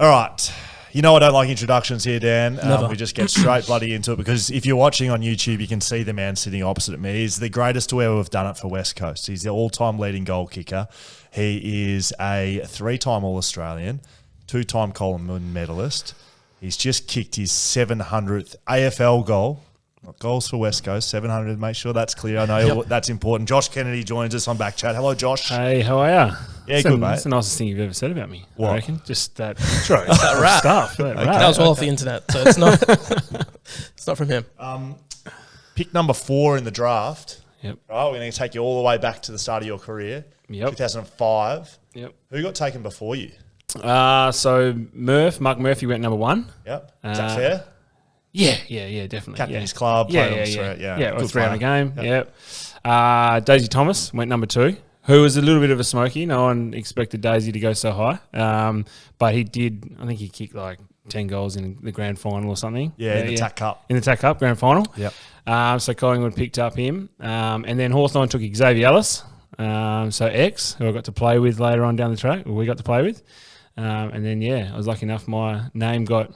All right. You know I don't like introductions here, Dan. Never. We just get straight bloody into it because if you're watching on YouTube, you can see the man sitting opposite me. He's the greatest to ever have done it for West Coast. He's the all-time leading goal kicker. He is a 3-time All-Australian, 2-time Coleman medalist. He's just kicked his 700th AFL goal. Goals for West Coast, 700. Make sure that's clear. I know that's important. Josh Kennedy joins us on BackChat. Hello, Josh. Hey, how are you? Yeah, good, mate. That's the nicest thing you've ever said about me, What? I reckon. Just that True. That rap. stuff. That rap. That was all off the internet, so it's not. It's not from him. Pick number 4 in the draft. Yep. Right, we're going to take you all the way back to the start of your career. Yep. 2005. Yep. Who got taken before you? So Mark Murphy went number 1. Yep. Is that fair? Yeah, definitely. Captain yeah. his club, Yeah, played yeah, on the yeah. street. Yeah, Good 300 player. game. Yep. Daisy Thomas went number 2, who was a little bit of a smoky. No one expected Daisy to go so high. But he did, I think he kicked like 10 goals in the grand final or something. Yeah, in the TAC Cup. In the TAC Cup grand final. Yep. So Collingwood picked up him. And then Hawthorn took Xavier Ellis. So X, who I got to play with later on down the track, or we got to play with. And then, I was lucky enough my name got,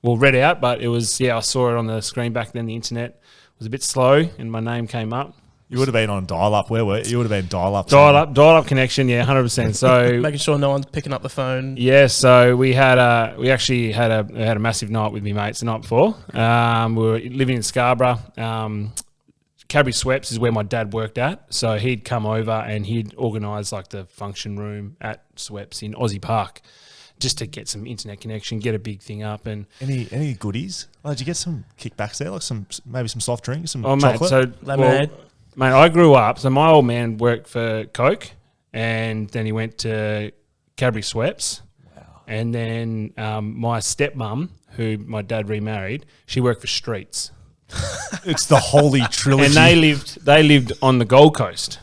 read out, but it was, I saw it on the screen back then. The internet was a bit slow and my name came up. You would have been on dial-up. Where were you? You would have been dial-up. Dial-up connection, 100%. So Making sure no one's picking up the phone. Yeah, so we actually had a massive night with me mates the night before. We were living in Scarborough. Cadbury Sweps is where my dad worked at, so he'd come over and he'd organise like the function room at Sweps in Aussie Park, just to get some internet connection, get a big thing up. And any goodies? Oh, did you get some kickbacks there, like maybe some soft drinks, some mate, chocolate? Lemonade. Mate, I grew up. So my old man worked for Coke, and then he went to Cadbury Sweps. Wow. And then my stepmom, who my dad remarried, she worked for Streets. It's the holy trilogy. And they lived on the Gold Coast.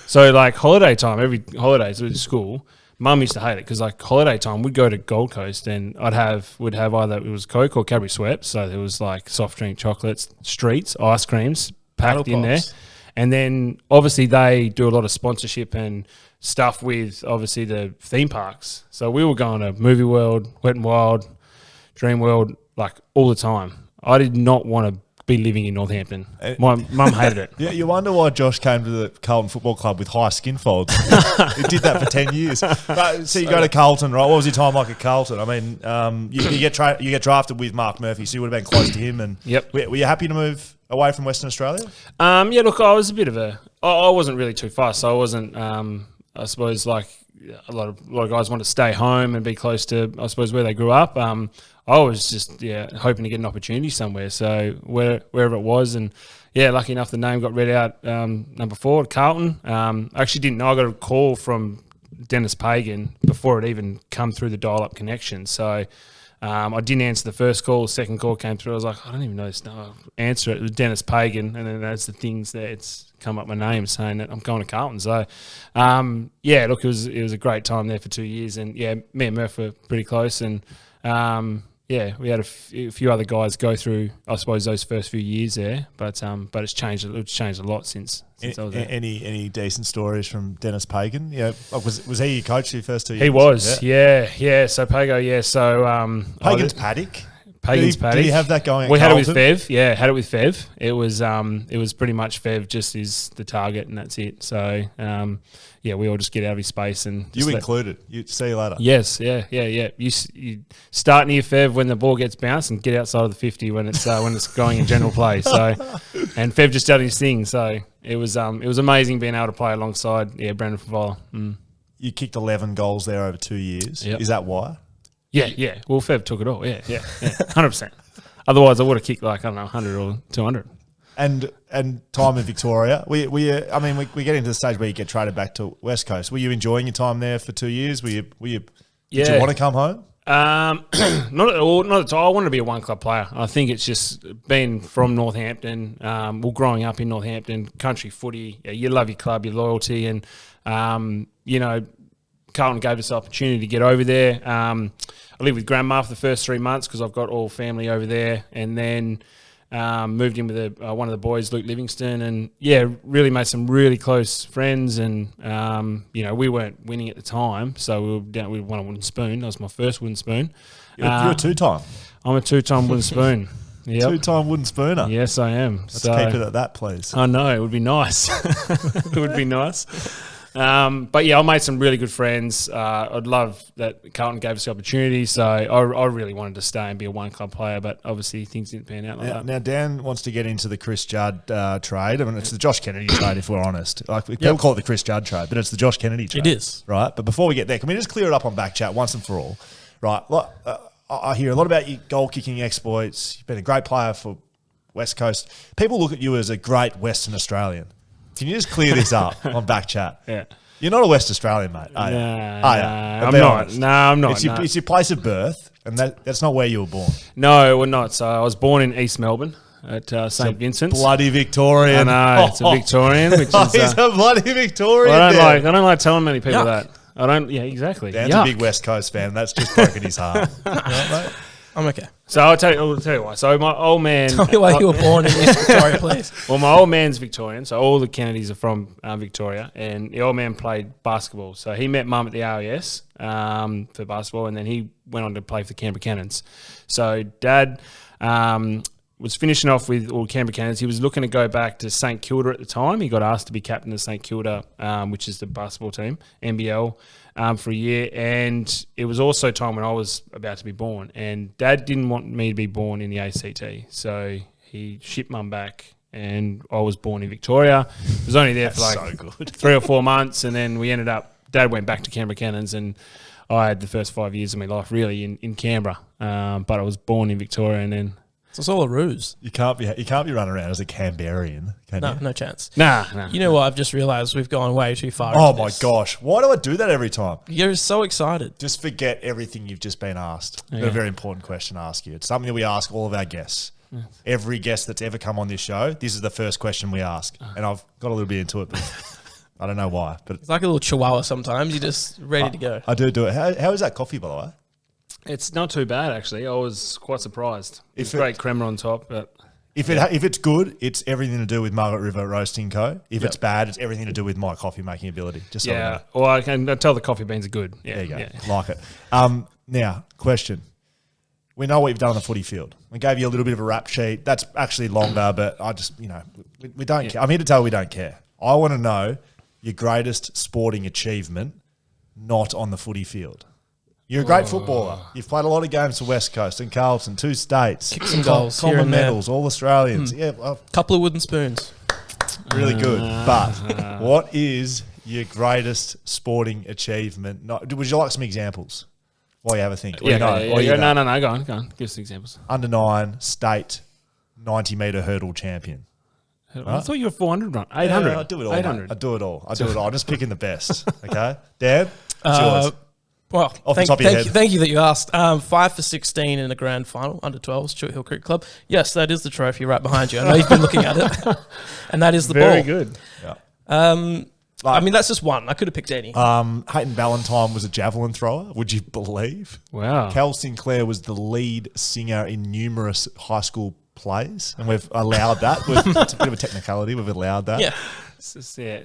So like holiday time, every holidays at school, Mum used to hate it because like holiday time, we'd go to Gold Coast and would have either it was Coke or Cadbury Sweps. So there was like soft drink, chocolates, Streets, ice creams packed in there. And then obviously they do a lot of sponsorship and stuff with obviously the theme parks. So we were going to Movie World, Wet n Wild, Dream World, like all the time. I did not want to be living in Northampton. My mum hated it. Yeah, you wonder why Josh came to the Carlton Football Club with high skin folds. He did that for 10 years. But, so you go to Carlton, right? What was your time like at Carlton? I mean, you get drafted with Mark Murphy, so you would have been close to him. And Yep. Were you happy to move away from Western Australia? Look, I was a bit of I wasn't really too fast, so I wasn't, I suppose, like a lot of guys want to stay home and be close to, I suppose, where they grew up. I was just hoping to get an opportunity somewhere. So wherever it was, and lucky enough the name got read out number 4 at Carlton. I actually didn't know. I got a call from Dennis Pagan before it even come through the dial-up connection. So I didn't answer the first call. The second call came through. I was like, I don't even know this. No, I'll answer it. It was Dennis Pagan, and then that's the things that it's come up my name saying that I'm going to Carlton. So look, it was a great time there for 2 years, and me and Murph were pretty close, and we had a few other guys go through, I suppose, those first few years there, but it's changed. It's changed a lot since I was there. Any decent stories from Dennis Pagan? Yeah, was he your coach for your first 2 years? He was, yeah. So Pago, so Pagan's paddock. Pagan's paddock. Did he have that going? We at had it with Carlton? Fev. Yeah, had it with Fev. It was pretty much Fev just is the target, and that's it. So we all just get out of his space and You included. You see you later. Yes, yeah. You start near Fev when the ball gets bounced and get outside of the 50 when it's going in general play. So, and Fev just did his thing. So it was amazing being able to play alongside Brandon Favola. You kicked 11 goals there over 2 years. Yep. Is that why? Yeah. Well, Fev took it all. Yeah, 100%. Otherwise, I would have kicked like 100 or 200. And time in Victoria. We get into the stage where you get traded back to West Coast. Were you enjoying your time there for 2 years? Did you want to come home? Not at all. Not at all. I wanted to be a one club player. I think it's just being from Northampton, growing up in Northampton, country footy. You love your club, your loyalty, and Carlton gave us the opportunity to get over there. I lived with Grandma for the first 3 months because I've got all family over there, and then moved in with one of the boys, Luke Livingston, and really made some really close friends. And we weren't winning at the time, so we won a wooden spoon. That was my first wooden spoon. You're a two-time. I'm a two-time wooden spoon. Yep. Two-time wooden spooner. Yes, I am. Let's keep it at that, please. I know, it would be nice. It would be nice. But I made some really good friends. I'd love that Carlton gave us the opportunity, so I really wanted to stay and be a one-club player, but obviously things didn't pan out like that. Now, Dan wants to get into the Chris Judd trade. I mean, it's the Josh Kennedy trade, if we're honest. Like people call it the Chris Judd trade, but it's the Josh Kennedy trade. It is. Right? But before we get there, can we just clear it up on BackChat once and for all? Right? I hear a lot about your goal-kicking exploits. You've been a great player for West Coast. People look at you as a great Western Australian. Can you just clear this up on BackChat? Yeah. You're not a West Australian, mate, are you? I'm not. No, I'm not. It's your place of birth, and that's not where you were born. No, we're not. So I was born in East Melbourne at St. Vincent's. Bloody Victorian. I know, it's a Victorian. Which is, he's a bloody Victorian. I don't like telling many people that. I don't. Yeah, exactly. Dan's a big West Coast fan. That's just broken his heart. Right, mate? I'm okay. So I'll tell you why. So my old man. Tell me why you were born in East Victoria, please. Well, my old man's Victorian, so all the Kennedys are from Victoria, and the old man played basketball. So he met Mum at the RAS for basketball, and then he went on to play for the Canberra Cannons. So Dad was finishing off with all Canberra Cannons. He was looking to go back to St Kilda at the time. He got asked to be captain of St Kilda, which is the basketball team, NBL, for a year. And it was also time when I was about to be born. And Dad didn't want me to be born in the ACT. So he shipped Mum back, and I was born in Victoria. I was only there for like 3 or 4 months. And then we ended up, Dad went back to Canberra Cannons, and I had the first 5 years of my life really in Canberra. But I was born in Victoria, and then... So it's all a ruse. You can't be running around as a Canberrian, can you? No chance. Nah. You know what? I've just realised we've gone way too far. Oh my gosh. Why do I do that every time? You're so excited. Just forget everything you've just been asked. Got a very important question to ask you. It's something that we ask all of our guests. Every guest that's ever come on this show, this is the first question we ask. And I've got a little bit into it, but I don't know why. But it's like a little chihuahua sometimes. You're just ready to go. I do it. How is that coffee, by the way? It's not too bad, actually. I was quite surprised. It's great crema on top. But if it's good, it's everything to do with Margaret River Roasting Co. If it's bad, it's everything to do with my coffee making ability. Just so you know. Well, I can tell the coffee beans are good. Yeah, there you go. Yeah. Like it. Now, question. We know what you've done on the footy field. We gave you a little bit of a rap sheet. That's actually longer, but I just, we don't care. I'm here to tell you we don't care. I want to know your greatest sporting achievement not on the footy field. You're a great footballer. You've played a lot of games for West Coast and Carlton, 2 states. Kicked some goals. Coleman medals, all Australians. Yeah, couple of wooden spoons. Really good. But what is your greatest sporting achievement? Would you like some examples while you have a think? No, go on. Give us examples. Under 9 state 90-metre hurdle champion. I thought you were 400 run. 800. Yeah, I do it all. 800. I do it all. I'm just picking the best. Okay, Dan, it's yours. Well, thank you that you asked. 5 for 16 in the grand final, under 12s, Stuart Hill Cricket Club. Yes, that is the trophy right behind you. I know you've been looking at it. And that is the ball. Very good. Yeah. That's just one. I could have picked any. Hayden Ballantyne was a javelin thrower. Would you believe? Wow. Cal Sinclair was the lead singer in numerous high school plays, and we've allowed that. It's a bit of a technicality. We've allowed that. Yeah.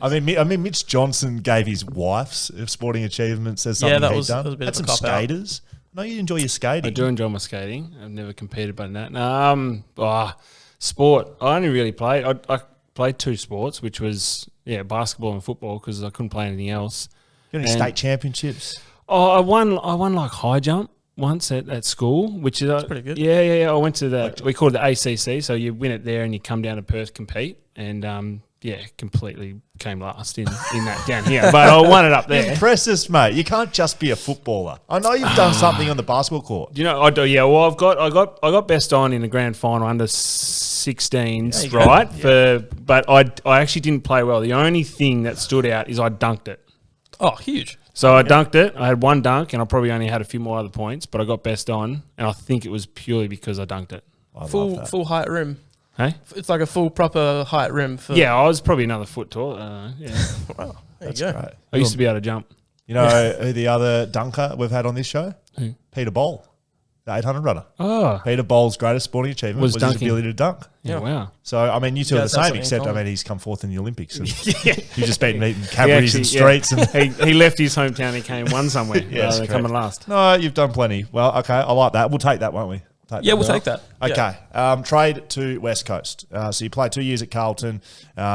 I mean, Mitch Johnson gave his wife's sporting achievements as something he'd done. That was a bit Had of a some skaters. No, you enjoy your skating. I do enjoy my skating. I've never competed by that. Sport. I only really played. I played 2 sports, which was basketball and football, because I couldn't play anything else. You got any state championships? Oh, I won like high jump once at school, which is that's pretty good. Yeah. I went to we call it the ACC. So you win it there, and you come down to Perth compete, and completely came last in that down here. But I won it up there. Impress us, mate. You can't just be a footballer. I know you've done something on the basketball court. I do. Yeah. Well, I got best on in the grand final under 16s, right? Yeah. But I actually didn't play well. The only thing that stood out is I dunked it. Oh, huge. So I dunked it. I had 1 dunk, and I probably only had a few more other points, but I got best on, and I think it was purely because I dunked it. Full height rim. Hey? It's like a full proper height rim. I was probably another foot tall. Wow, that's great. I used to be able to jump. You know who the other dunker we've had on this show? Who? Peter Boll. the 800 runner. Oh, Peter Bowles' greatest sporting achievement was his dunking. ability to dunk. yeah, wow. So, I mean, you two are the guys have same, something in except, I common. mean, he's come fourth in the Olympics. And Yeah. you've just been meeting cabbages and actually- streets. And he left his hometown. He came won somewhere. Yes, They're correct. coming last. No, you've done plenty. Well, okay, I like that. We'll take that, won't we? We'll take that. Okay. Trade to West Coast. So you play 2 years at Carlton,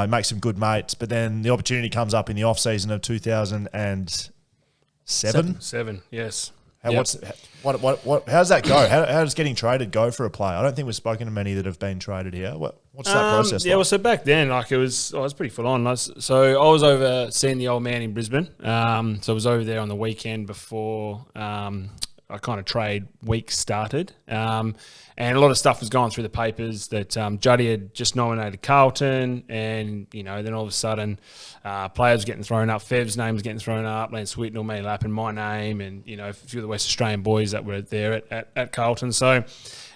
make some good mates, but then the opportunity comes up in the off season of 2007. 7, yes. How, Yep. how does that go? How does getting traded go for a player? I don't think we've spoken to many that have been traded here. What's that process Yeah, like? well, so back then, like it was pretty full on. So I was over seeing the old man in Brisbane. So I was over there on the weekend before I kind of trade week started. And a lot of stuff was going through the papers that Juddy had just nominated Carlton, and then all of a sudden, players were getting thrown up. Fev's name was getting thrown up. Lance Whitnell, Manny Lappin, my name, and a few of the West Australian boys that were there at Carlton. So it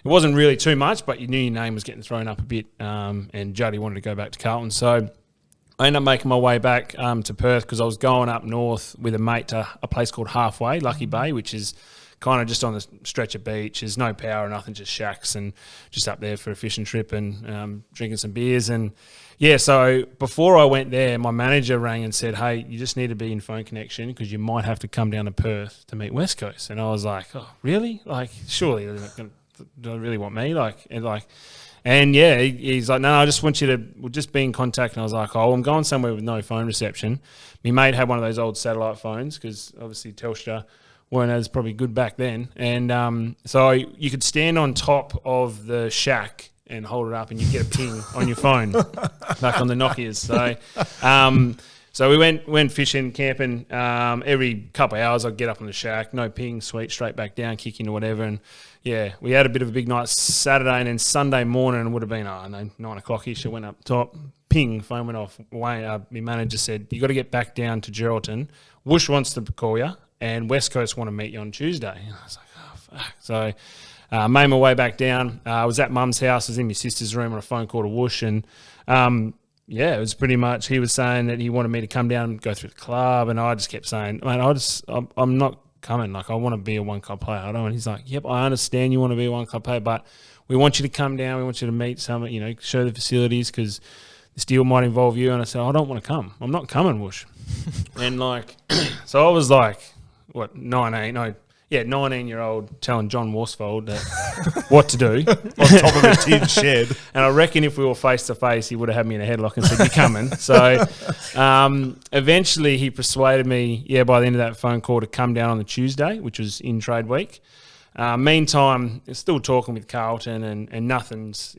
wasn't really too much, but you knew your name was getting thrown up a bit. And Juddy wanted to go back to Carlton, so I ended up making my way back to Perth because I was going up north with a mate to a place called Halfway, Lucky Bay, which is kind of just on the stretch of beach. There's no power or nothing, just shacks, and just up there for a fishing trip and drinking some beers. And yeah, so before I went there, my manager rang and said, hey, you just need to be in phone connection because you might have to come down to Perth to meet West Coast. And I was like, oh, really? Like, surely they're not gonna, do they really want me? And yeah, he's like, no, I just want you to, we'll just be in contact. And I was like, oh, I'm going somewhere with no phone reception. My mate had one of those old satellite phones because obviously Telstra weren't as probably good back then. And so you could stand on top of the shack and hold it up and you get a ping on your phone back on the Nokias. So we went fishing, camping. Every couple of hours I'd get up on the shack, no ping, sweet, straight back down, kicking or whatever. And yeah, we had a bit of a big night Saturday, and then Sunday morning it would have been 9 o'clock-ish. I went up top, ping, phone went off. My manager said, you got to get back down to Geraldton. Woosh wants to call you, and West Coast want to meet you on Tuesday. And I was like, oh, fuck. So made my way back down. I was at Mum's house. I was in my sister's room on a phone call to Woosh, and yeah, it was pretty much, he was saying that he wanted me to come down and go through the club, and I just kept saying, mate, I'm not coming. Like, I want to be a one-club player. I don't. And he's like, yep, I understand you want to be a one-club player, but we want you to come down. We want you to meet some, show the facilities because this deal might involve you. And I said, I don't want to come. I'm not coming, Woosh. And so I was like, 19-year-old telling John Worsfold what to do On top of a tin shed. And I reckon if we were face-to-face, he would have had me in a headlock and said, you're coming. So eventually he persuaded me, by the end of that phone call, to come down on the Tuesday, which was in trade week. Meantime, still talking with Carlton and nothing's,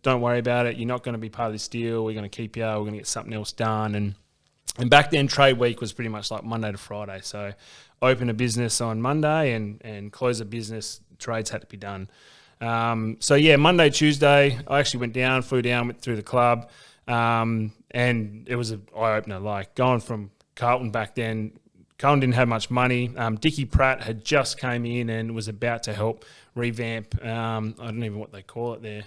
don't worry about it. You're not going to be part of this deal. We're going to keep you. We're going to get something else done. And back then, trade week was pretty much like Monday to Friday. So open a business on Monday and close a business, trades had to be done. Monday, Tuesday, I actually flew down, went through the club, and it was an eye-opener. Like, going from Carlton back then, Carlton didn't have much money. Dickie Pratt had just came in and was about to help revamp, I don't even know what they call it there,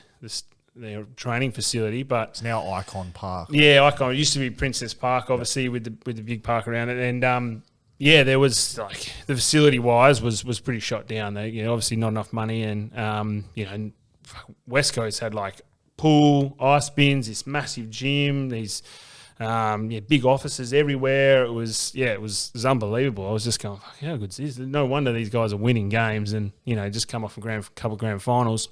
their training facility, but It's now Icon Park. yeah, Icon. It used to be Princess Park, obviously, with the big park around it. And there was the facility wise was pretty shot down. They, obviously not enough money, and West Coast had pool, ice bins, this massive gym, these big offices everywhere. It was unbelievable. I was just going, how good is this? No wonder these guys are winning games, and just come off a couple of grand finals.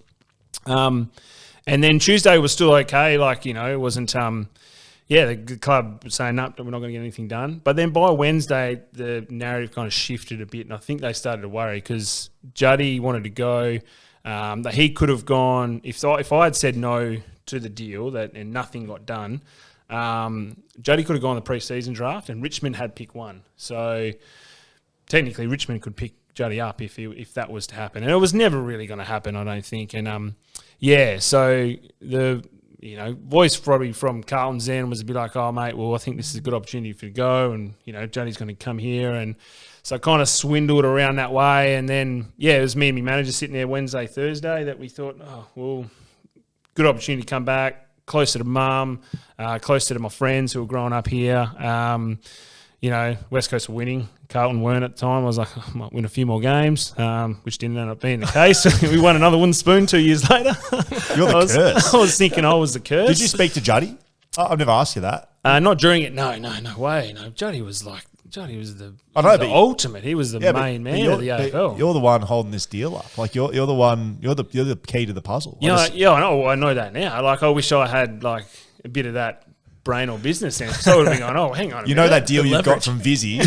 And then Tuesday was still okay. It wasn't, the club was saying, no, we're not going to get anything done. But then by Wednesday, the narrative kind of shifted a bit, and I think they started to worry because Juddy wanted to go. That he could have gone, if I had said no to the deal and nothing got done, Juddy could have gone the pre-season draft, and Richmond had pick 1. So technically Richmond could pick Juddy up if that was to happen. And it was never really going to happen, I don't think. And so the voice probably from Carlton's end was a bit like, oh mate, well I think this is a good opportunity for you to go, and Juddy's going to come here, and so I kind of swindled around that way. And then it was me and my manager sitting there Wednesday, Thursday that we thought, oh well, good opportunity to come back, closer to mum, closer to my friends who were growing up here. you know, West Coast were winning. Carlton weren't at the time. I was like, I might win a few more games, which didn't end up being the case. We won another wooden spoon 2 years later. You're the curse. I was thinking I was the curse. Did you speak to Juddy? I've never asked you that. Not during it. No way. No, Juddy was the ultimate. He was the main man of the AFL. You're the one holding this deal up. Like you're the one. You're the key to the puzzle. I know. I know that now. Like I wish I had like a bit of that brain or business sense. So I would have been going, hang on a minute. You know that deal you got from Vizzy?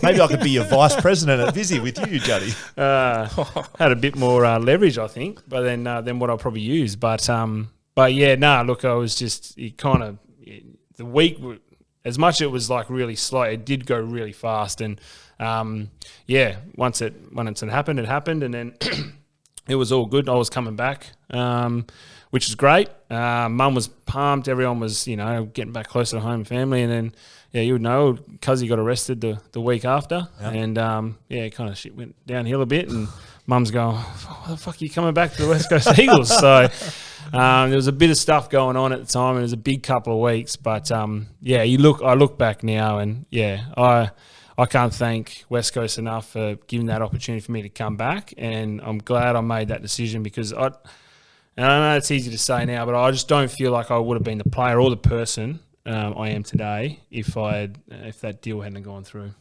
Maybe I could be your vice president at Vizzy with you, Juddy. Had a bit more leverage, I think, but then what I'll probably use. But yeah, look, I was just the week. As much as it was like really slow, it did go really fast. And once it happened, it happened, and then it was all good. I was coming back, which was great. Mum was pumped. Everyone was, getting back closer to home and family. And then, you would know, Cuzzy got arrested the week after. Yep. And, kind of shit went downhill a bit. And Mum's going, why the fuck are you coming back to the West Coast Eagles? So there was a bit of stuff going on at the time. And it was a big couple of weeks. But, I look back now and, I can't thank West Coast enough for giving that opportunity for me to come back. And I'm glad I made that decision because and I know it's easy to say now, but I just don't feel like I would have been the player or the person I am today if that deal hadn't gone through.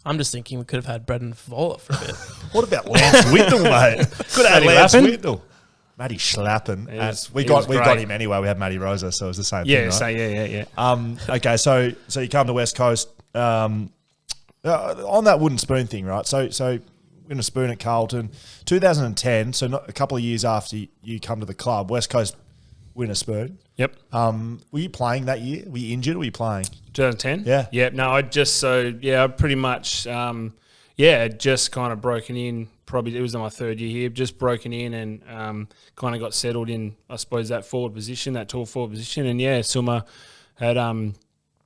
I'm just thinking we could have had Brendan Favola for a bit. What about Lance Whitnell, mate? Could have had Lance Whitnell. Matty Schlappen. We got him anyway. We had Matty Rosa, so it was the same thing, right? Yeah. Okay, so you come to West Coast on that wooden spoon thing, right? So win a spoon at Carlton, 2010. So not a couple of years after you come to the club, West Coast win a spoon. Yep. Were you playing that year? Were you injured? Or were you playing? 2010. Yeah. Yeah. No, I pretty much just kind of broken in. Probably it was my third year here. Just broken in and kind of got settled in. I suppose that forward position, that tall forward position, and Summer had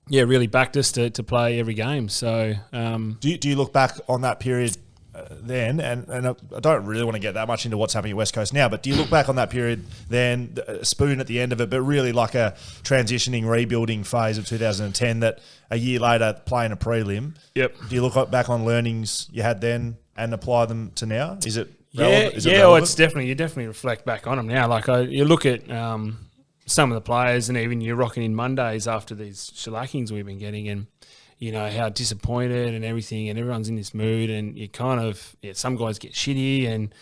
really backed us to play every game. So do you look back on that period then, and I don't really want to get that much into what's happening at West Coast now, but do you look back on that period then, a spoon at the end of it, but really like a transitioning, rebuilding phase of 2010 that a year later playing a prelim? Yep. Do you look back on learnings you had then and apply them to now? Is it relevant? Is it relevant? You definitely reflect back on them now. Like you look at some of the players, and even you're rocking in Mondays after these shellackings we've been getting, and how disappointed and everything, and everyone's in this mood, and you kind of some guys get shitty, and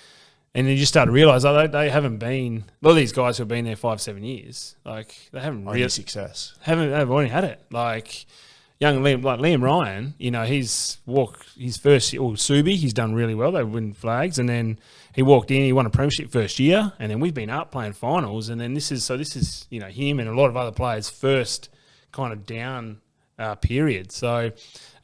then you just start to realise they haven't been. A lot of these guys who have been there 5-7 years, like they haven't really success. They've only had it. Like young Liam Ryan, he's walked his first year. Subi, he's done really well. They win flags, and then he walked in. He won a premiership first year, and then we've been up playing finals, and then this is him and a lot of other players' first kind of down period. So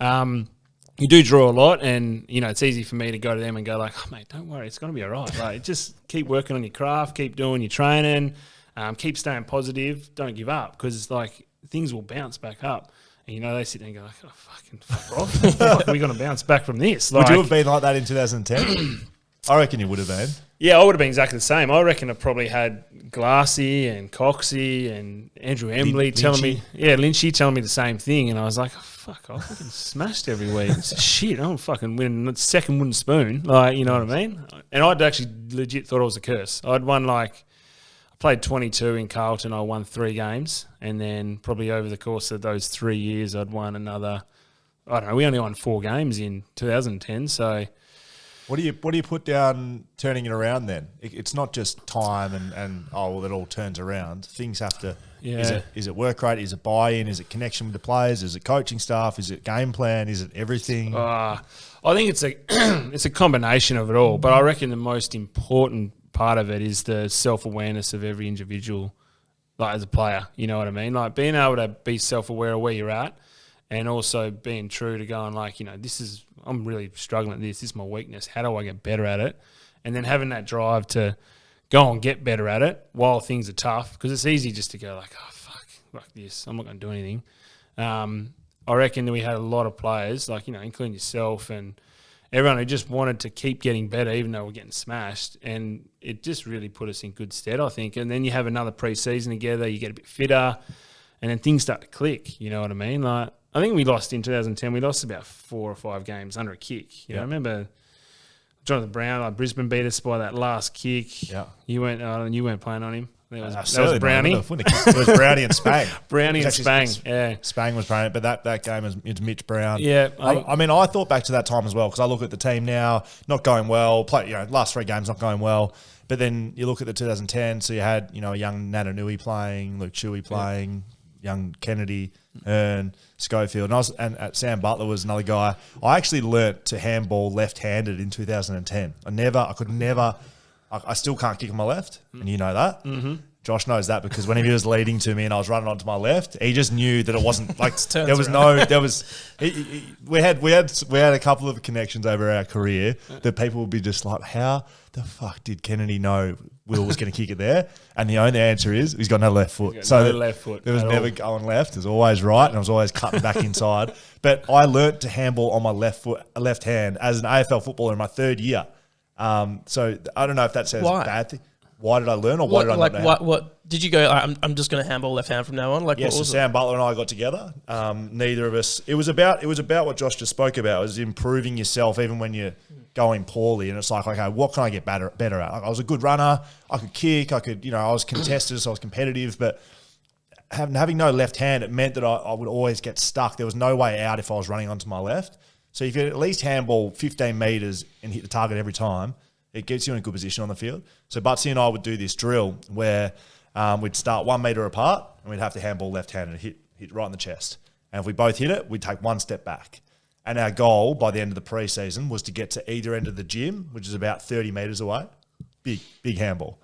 you do draw a lot, and it's easy for me to go to them and go like, oh, mate, don't worry, it's going to be all right. Like just keep working on your craft, keep doing your training, keep staying positive, don't give up, because like things will bounce back up. And they sit there and go like, oh, fucking fuck off. Fuck, are we going to bounce back from this? Would you have been like that in 2010? I reckon you would have been. Yeah, I would have been exactly the same. I reckon I probably had Glassy and Coxie and Andrew Embley telling me the same thing. And I was like, oh, fuck, I fucking smashed every week. It's shit. I'm fucking winning the second wooden spoon. Like, you know what I mean? And I'd actually legit thought it was a curse. I'd won I played 22 in Carlton. I won 3 games. And then probably over the course of those 3 years, I'd won another, I don't know, we only won 4 games in 2010. So what do you put down turning it around then? It's not just time and it all turns around. Things have to. Yeah. Is it work rate? Is it buy-in? Is it connection with the players? Is it coaching staff? Is it game plan? Is it everything? I think it's it's a combination of it all. But I reckon the most important part of it is the self-awareness of every individual, like as a player. You know what I mean? Like being able to be self-aware of where you're at, and also being true to going like, I'm really struggling at this. This is my weakness. How do I get better at it? And then having that drive to go and get better at it while things are tough, because it's easy just to go like, oh, fuck this. I'm not going to do anything. I reckon that we had a lot of players, like, including yourself and everyone who just wanted to keep getting better even though we're getting smashed. And it just really put us in good stead, I think. And then you have another pre-season together, you get a bit fitter, and then things start to click, you know what I mean? Like, I think we lost in 2010. We lost about 4 or 5 games under a kick. You know, I remember Jonathan Brown, like Brisbane beat us by that last kick. Yeah. You weren't playing on him. That was was Brownie. It was Brownie and Spang. Brownie and Spang, yeah. Spang was playing it, but that game is Mitch Brown. Yeah. I mean, I thought back to that time as well because I look at the team now, not going well. Last 3 games not going well. But then you look at the 2010, so you had, a young Natanui playing, Luke Chewy playing, young Kennedy, and Schofield. And Sam Butler was another guy. I actually learnt to handball left-handed in 2010. I still can't kick on my left, and you know that. Mm-hmm. Josh knows that because whenever he was leading to me and I was running onto my left, he just knew that it wasn't like we had a couple of connections over our career that people would be just like, how the fuck did Kennedy know Will was going to kick it there? And the only answer is he's got no left foot. Left foot. There was never going left. It was always right, and I was always cutting back inside. But I learnt to handball on my left hand as an AFL footballer in my 3rd year. So I don't know if that says a bad thing. Why did I learn, or why did I not know? What did you go? I'm just going to handball left hand from now on. So Sam Butler and I got together. Neither of us. It was about what Josh just spoke about. It was improving yourself even when you're going poorly. And it's like, okay, what can I get better at? Like, I was a good runner. I could kick. I was contested, so I was competitive. But having no left hand, it meant that I would always get stuck. There was no way out if I was running onto my left. So if you at least handball 15 metres and hit the target every time, it gets you in a good position on the field. So Butsy and I would do this drill where we'd start 1 metre apart and we'd have to handball left-handed and hit right in the chest. And if we both hit it, we'd take 1 step back. And our goal by the end of the pre-season was to get to either end of the gym, which is about 30 metres away, big handball,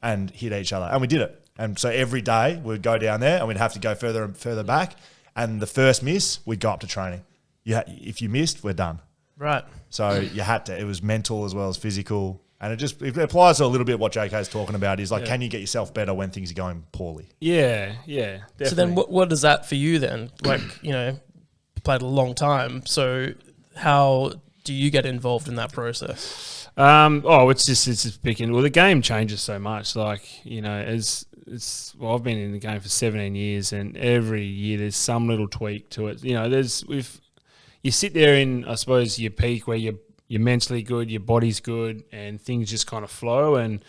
and hit each other. And we did it. And so every day we'd go down there and we'd have to go further and further back. And the first miss, we'd go up to training. If you missed, we're done. Right. So you had to. It was mental as well as physical, and it applies to a little bit what JK's talking about. Is like, can you get yourself better when things are going poorly? Yeah, definitely. So then, what is that for you then? Like, you played a long time. So how do you get involved in that process? It's just picking. Well, the game changes so much. Like, I've been in the game for 17 years, and every year there's some little tweak to it. You sit there in, I suppose, your peak where you're mentally good, your body's good, and things just kind of flow, and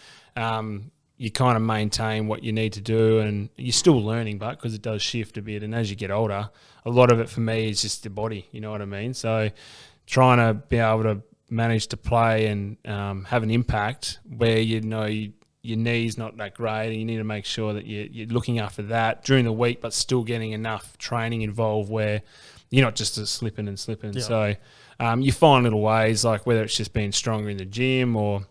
you kind of maintain what you need to do, and you're still learning, but because it does shift a bit, and as you get older, a lot of it for me is just the body, you know what I mean? So trying to be able to manage to play and have an impact where your knee's not that great, and you need to make sure that you're looking after that during the week, but still getting enough training involved where you're not just slipping. Yeah. So you find little ways, like whether it's just being stronger in the gym or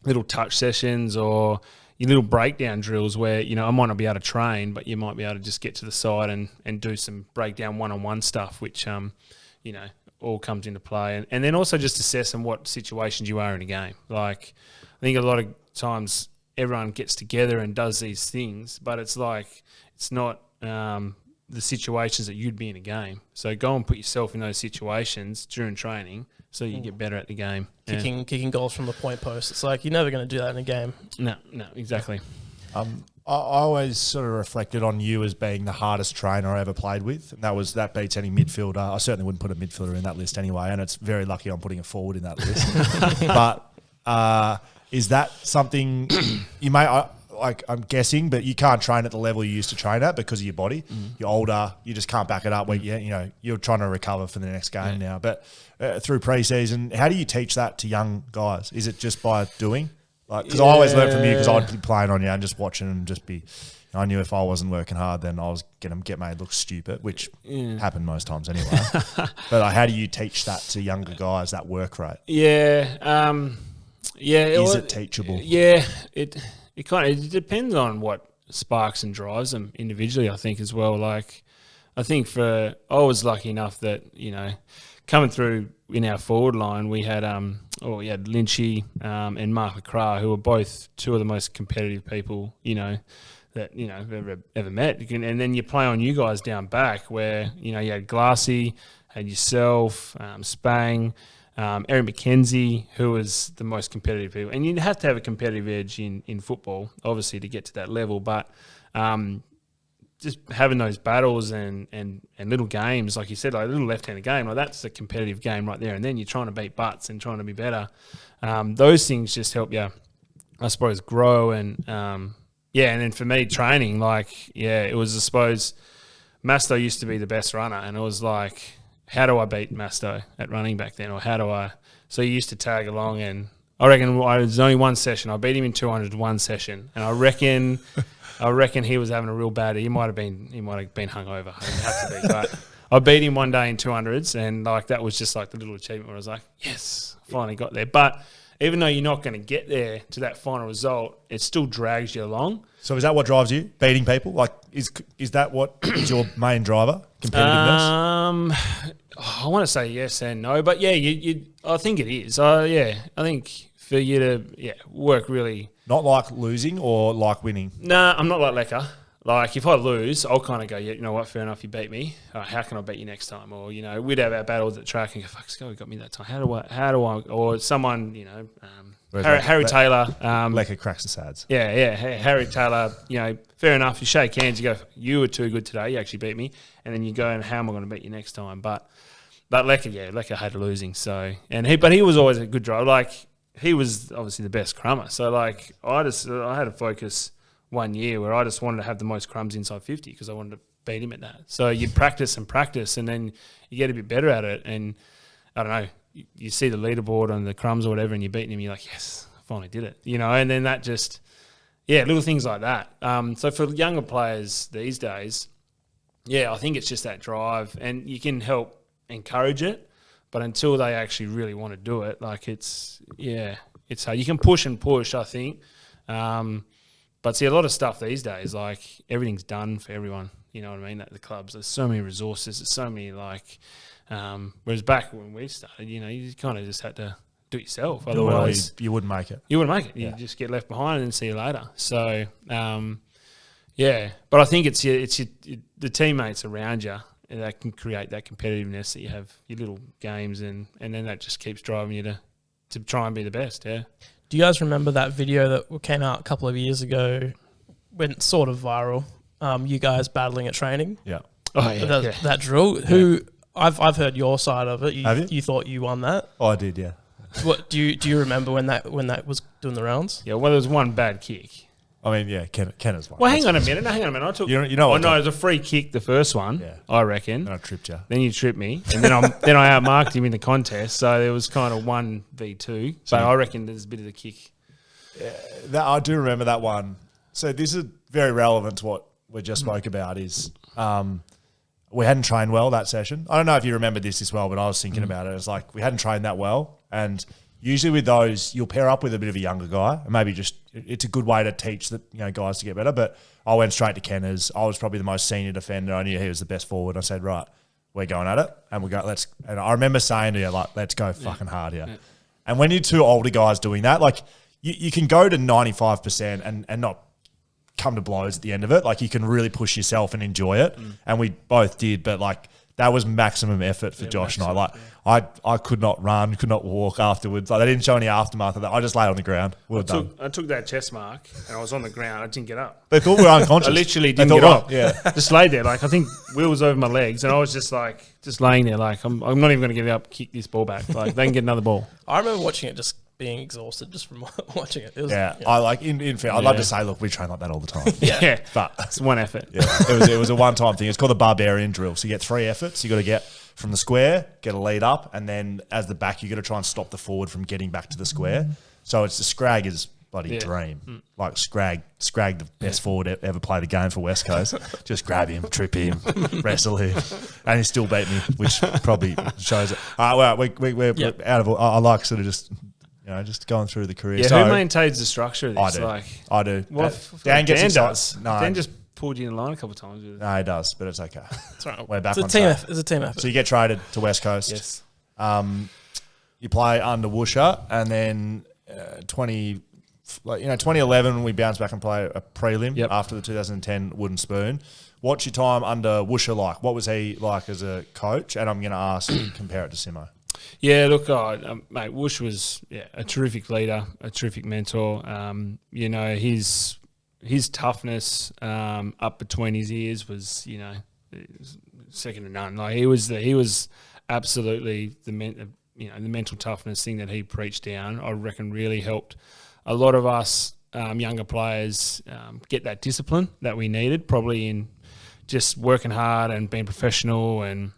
little touch sessions or your little breakdown drills where, I might not be able to train, but you might be able to just get to the side and do some breakdown one-on-one stuff, which, all comes into play. And then also just assessing what situations you are in a game. Like, I think a lot of times everyone gets together and does these things, but it's like, it's not the situations that you'd be in a game. So go and put yourself in those situations during training so you get better at the game. Kicking goals from the point post. It's like, you're never going to do that in a game. No, exactly. I always sort of reflected on you as being the hardest trainer I ever played with. And that beats any midfielder. I certainly wouldn't put a midfielder in that list anyway, and it's very lucky I'm putting a forward in that list. But is that something you may... I'm guessing, but you can't train at the level you used to train at because of your body. You're older, you just can't back it up. When you're trying to recover for the next game now. But through pre-season, how do you teach that to young guys? Is it just by doing? Because I always learned from you because I'd be playing on you and just watching and just be. I knew if I wasn't working hard, then I was going to get made look stupid, which happened most times anyway. But how do you teach that to younger guys? That work rate? Is it teachable? Yeah, it depends on what sparks and drives them individually, I think, as well. Like, I think I was lucky enough that, coming through in our forward line, we had Lynchy and Mark LeCras, who were both two of the most competitive people, that, ever met. And then you play on you guys down back where, you had Glassy, had yourself, Spang, Eric McKenzie, who was the most competitive people. And you have to have a competitive edge in football, obviously, to get to that level. But just having those battles and little games, like you said, like a little left-handed game, like that's a competitive game right there. And then you're trying to beat butts and trying to be better. Those things just help you, I suppose, grow. And and then for me, training, it was, I suppose, Masto used to be the best runner, and it was like, how do I beat Masto at running back then, or how do I? So you used to tag along, and I reckon it was only one session. I beat him in 200 one session, and I reckon he was having a real bad. He might have been hungover. It had to be, but I beat him one day in 200s, and that was just like the little achievement where I was like, yes, finally got there. But even though you're not going to get there to that final result, it still drags you along. So is that what drives you? Beating people? Like, is that what is your main driver? Competitiveness? I want to say yes and no, but I think it is. I think for you to work really. Not like losing or like winning? Nah, I'm not like Lecker. Like, if I lose, I'll kind of go, you know what, fair enough, you beat me. How can I beat you next time? Or, we'd have our battles at track and go, fuck, Scully got me that time. How do I, or someone, Harry Taylor. Lecker cracks the sads. Yeah, Harry Taylor, fair enough, you shake hands, you go, you were too good today, you actually beat me. And then you go, and how am I going to beat you next time? But Lecker hated losing. So, but he was always a good driver. Like, he was obviously the best crummer. So, I had a focus one year where I just wanted to have the most crumbs inside 50 because I wanted to beat him at that. So you practice, and then you get a bit better at it. And I don't know, you see the leaderboard on the crumbs or whatever, and you're beating him, you're like, yes, I finally did it. And then that just, little things like that. So for younger players these days, I think it's just that drive, and you can help encourage it, but until they actually really want to do it, it's hard. You can push, I think. But see, a lot of stuff these days, everything's done for everyone. You know what I mean? At the clubs, there's so many resources. There's so many whereas back when we started, you kind of just had to do it yourself. Otherwise, you wouldn't make it. You wouldn't make it. You just get left behind and then see you later. So, but I think it's the teammates around you that can create that competitiveness that you have your little games, and then that just keeps driving you to try and be the best. Yeah. Do you guys remember that video that came out a couple of years ago, went sort of viral? You guys battling at training. Yeah. Oh yeah. That drill. Who I've heard your side of it. Have you? You thought you won that? Oh, I did. Yeah. What do you remember when that was doing the rounds? Yeah. Well, there was one bad kick. I mean, Kenner's one. Well, hang on a minute. I took. You know what? No, it was a free kick. The first one. Yeah. I reckon. And I tripped you. Then you tripped me, and then I outmarked him in the contest. So there was kind of 1v2. But I reckon there's a bit of the kick. I do remember that one. So this is very relevant to what we just spoke about is we hadn't trained well that session. I don't know if you remember this as well, but I was thinking about it. It's like we hadn't trained that well. And usually with those, you'll pair up with a bit of a younger guy. And maybe it's a good way to teach guys to get better. But I went straight to Kenner's. I was probably the most senior defender. I knew he was the best forward. I said, right, we're going at it. And and I remember saying to you, let's go fucking hard here. Yeah. And when you're two older guys doing that, you can go to 95% and not come to blows at the end of it. You can really push yourself and enjoy it. And we both did, but that was maximum effort for Josh and I. I could not run, could not walk afterwards. They didn't show any aftermath of that. I just lay on the ground. I took that chest mark and I was on the ground. I didn't get up. They thought we were unconscious. I literally didn't get up. Yeah. Just laid there. I think Will was over my legs and I was just laying there. I'm not even going to get up, kick this ball back. They can get another ball. I remember watching it just being exhausted just from watching it. I in fair, I'd love to say, look, we train like that all the time. Yeah. But it's one effort. Yeah. It was a one-time thing. It's called the barbarian drill. So you get 3 efforts. You got to get from the square, get a lead up, and then as the back, you got to try and stop the forward from getting back to the square. So it's the Scrag is bloody dream. Scrag, the best forward ever played the game for West Coast. Just grab him, trip him, wrestle him, and he still beat me, which probably shows it. Well, we're out of. I like sort of just going through the career. Yeah, so, who maintains the structure of this? I do. Well, Dan gets Dan excited. does. No, Dan just pulled you in line a couple of times. No, he does, but it's okay. That's right. We're back it's on a team track. effort. It's a team effort. So you get traded to West Coast. Yes. You play under Woosha, and then 2011 we bounce back and play a prelim after the 2010 Wooden Spoon. What's your time under Woosha like? What was he like as a coach? And I'm going to ask you, compare it to Simo. Yeah, look, mate, Woosh was a terrific leader, a terrific mentor. He's his toughness up between his ears was, second to none. Like he was absolutely the mental toughness thing that he preached down. I reckon really helped a lot of us younger players get that discipline that we needed, probably in just working hard and being professional and.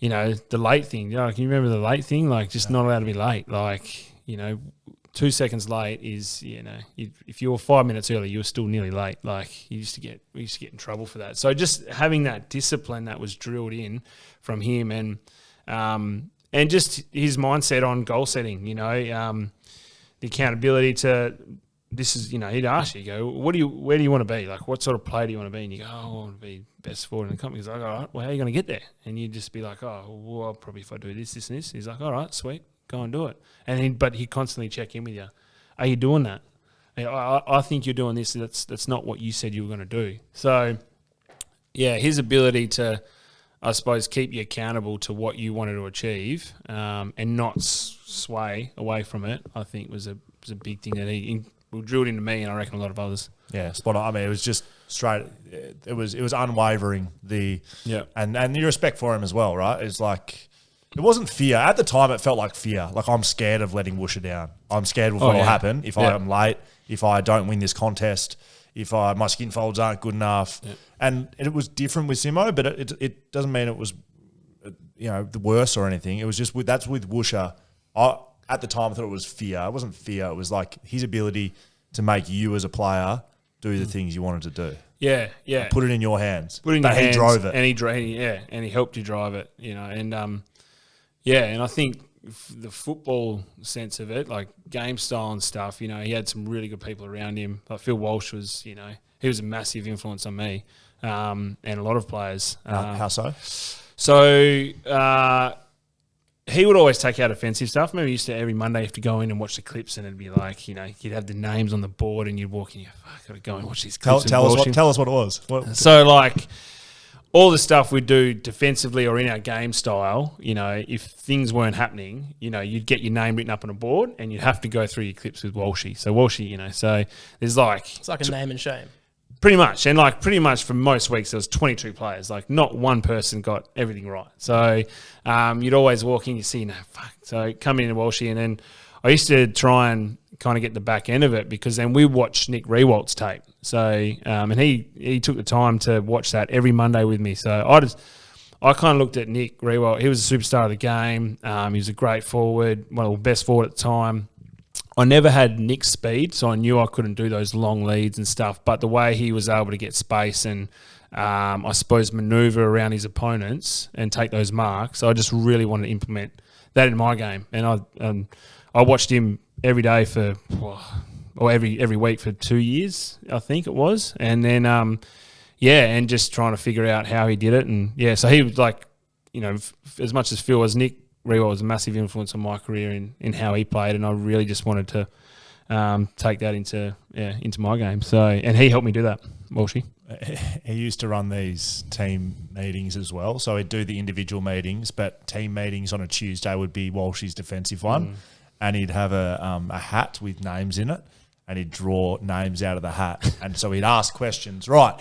The late thing. Can you remember the late thing? Like, just not allowed to be late. Like, 2 seconds late is, if you were 5 minutes early, you were still nearly late. Like, we used to get in trouble for that. So just having that discipline that was drilled in from him and just his mindset on goal setting, the accountability to. This is, he'd ask you, where do you want to be? Like, what sort of player do you want to be? And you go, I want to be best forward in the company. He's like, all right, well, how are you going to get there? And you'd just be like, well, probably if I do this, this, and this. He's like, all right, sweet, go and do it. But he'd constantly check in with you. Are you doing that? I think you're doing this. That's not what you said you were going to do. So, yeah, his ability to, I suppose, keep you accountable to what you wanted to achieve and not sway away from it, I think was a big thing that he drilled into me, and I reckon a lot of others. Yeah, spot on. I mean, it was just straight. It was unwavering. And your respect for him as well, right? It's like it wasn't fear at the time. It felt like fear. Like, I'm scared of letting Woosha down. I'm scared of what will happen if I am late, if I don't win this contest, if my skin folds aren't good enough. Yeah. And it was different with Simo, but it doesn't mean it was the worse or anything. It was just that's with Woosha. At the time, I thought it was fear. It wasn't fear. It was like his ability to make you as a player do the things you wanted to do. Yeah, yeah. And put it in your hands. Put it in your hands. He drove it. And he helped you drive it, and I think the football sense of it, like game style and stuff, he had some really good people around him. Like Phil Walsh was, he was a massive influence on me and a lot of players. How so? So, he would always take out offensive stuff. Maybe used to every Monday have to go in and watch the clips, and it'd be like, you'd have the names on the board, and you'd walk in. You got to go and watch these clips. Tell us what it was. So like all the stuff we do defensively or in our game style, if things weren't happening, you'd get your name written up on a board, and you'd have to go through your clips with Walshy. So Walshy, so there's like it's like a name and shame. Pretty much. And pretty much for most weeks, there was 22 players. Like, not one person got everything right. So you'd always walk in, you see, fuck. So come in to Walshy, and then I used to try and kind of get the back end of it, because then we watched Nick Rewalt's tape. So, and he took the time to watch that every Monday with me. So I kind of looked at Nick Rewalt. He was a superstar of the game. He was a great forward, one of the best forward at the time. I never had Nick's speed, so I knew I couldn't do those long leads and stuff. But the way he was able to get space and, I suppose, maneuver around his opponents and take those marks, I just really wanted to implement that in my game. And I watched him every day or every week for 2 years, I think it was. And then, and just trying to figure out how he did it. And, so he was like, as much as Phil was, Nick Rewalt was a massive influence on my career in how he played, and I really just wanted to take that into my game. So, and he helped me do that, Walshy. He used to run these team meetings as well. So he'd do the individual meetings, but team meetings on a Tuesday would be Walshy's defensive one, and he'd have a hat with names in it, and he'd draw names out of the hat, and so he'd ask questions. Right,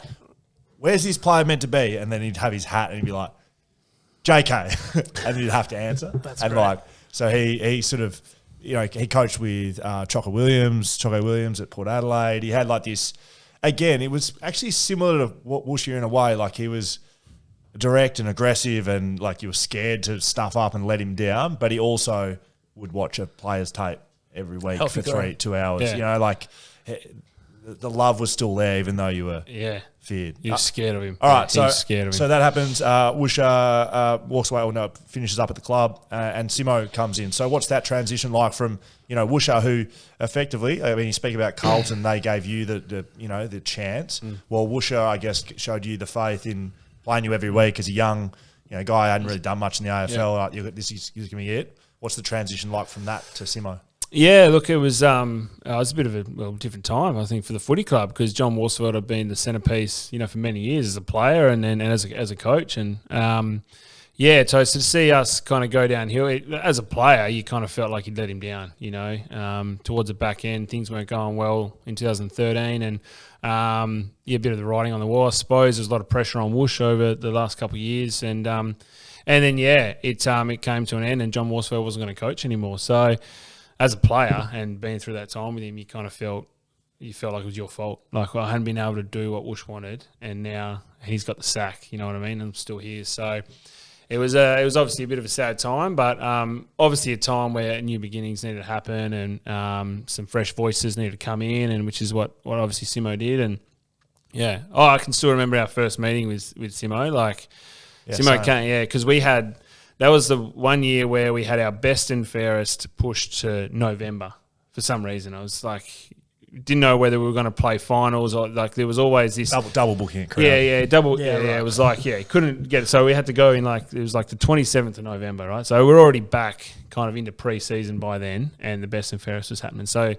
where's this player meant to be? And then he'd have his hat, and he'd be like, JK, and you'd have to answer. That's and great. So he sort of, he coached with Choco Williams at Port Adelaide. He had like this, again, it was actually similar to what Woosha in a way. Like, he was direct and aggressive, and like you were scared to stuff up and let him down, but he also would watch a player's tape every week Healthy for 2 hours. Yeah. The love was still there, even though you were feared. You're scared of him. All right, so scared of him. So that happens. Woosha walks away, finishes up at the club, and Simo comes in. So what's that transition like from Woosha, who effectively, you speak about Carlton, they gave you the chance. Well, Woosha, I guess, showed you the faith in playing you every week as a young guy who hadn't really done much in the AFL. Yeah. This is going to be it. What's the transition like from that to Simo? Yeah, look, it was a bit of a different time, I think, for the footy club, because John Worsford had been the centrepiece, for many years as a player and then as a coach, and Yeah, so to see us kind of go downhill, as a player, you kind of felt like you'd let him down, towards the back end. Things weren't going well in 2013 and a bit of the writing on the wall, I suppose. There's a lot of pressure on Whoosh over the last couple of years. And then, it came to an end and John Worsfeld wasn't going to coach anymore. So as a player and being through that time with him, you kind of felt like it was your fault. Like, I hadn't been able to do what Whoosh wanted and now he's got the sack, you know what I mean? And I'm still here. So it was obviously a bit of a sad time, but obviously a time where new beginnings needed to happen and some fresh voices needed to come in, and which is what obviously Simo did. And I can still remember our first meeting with Simo. Like Simo came, because that was the one year where we had our best and fairest pushed to November for some reason. I was like, didn't know whether we were going to play finals or like there was always this double booking it. Double. Yeah, right. It was like couldn't get it. So we had to go in it was like the 27th of November, right? So we're already back kind of into pre-season by then, and the best and fairest was happening. So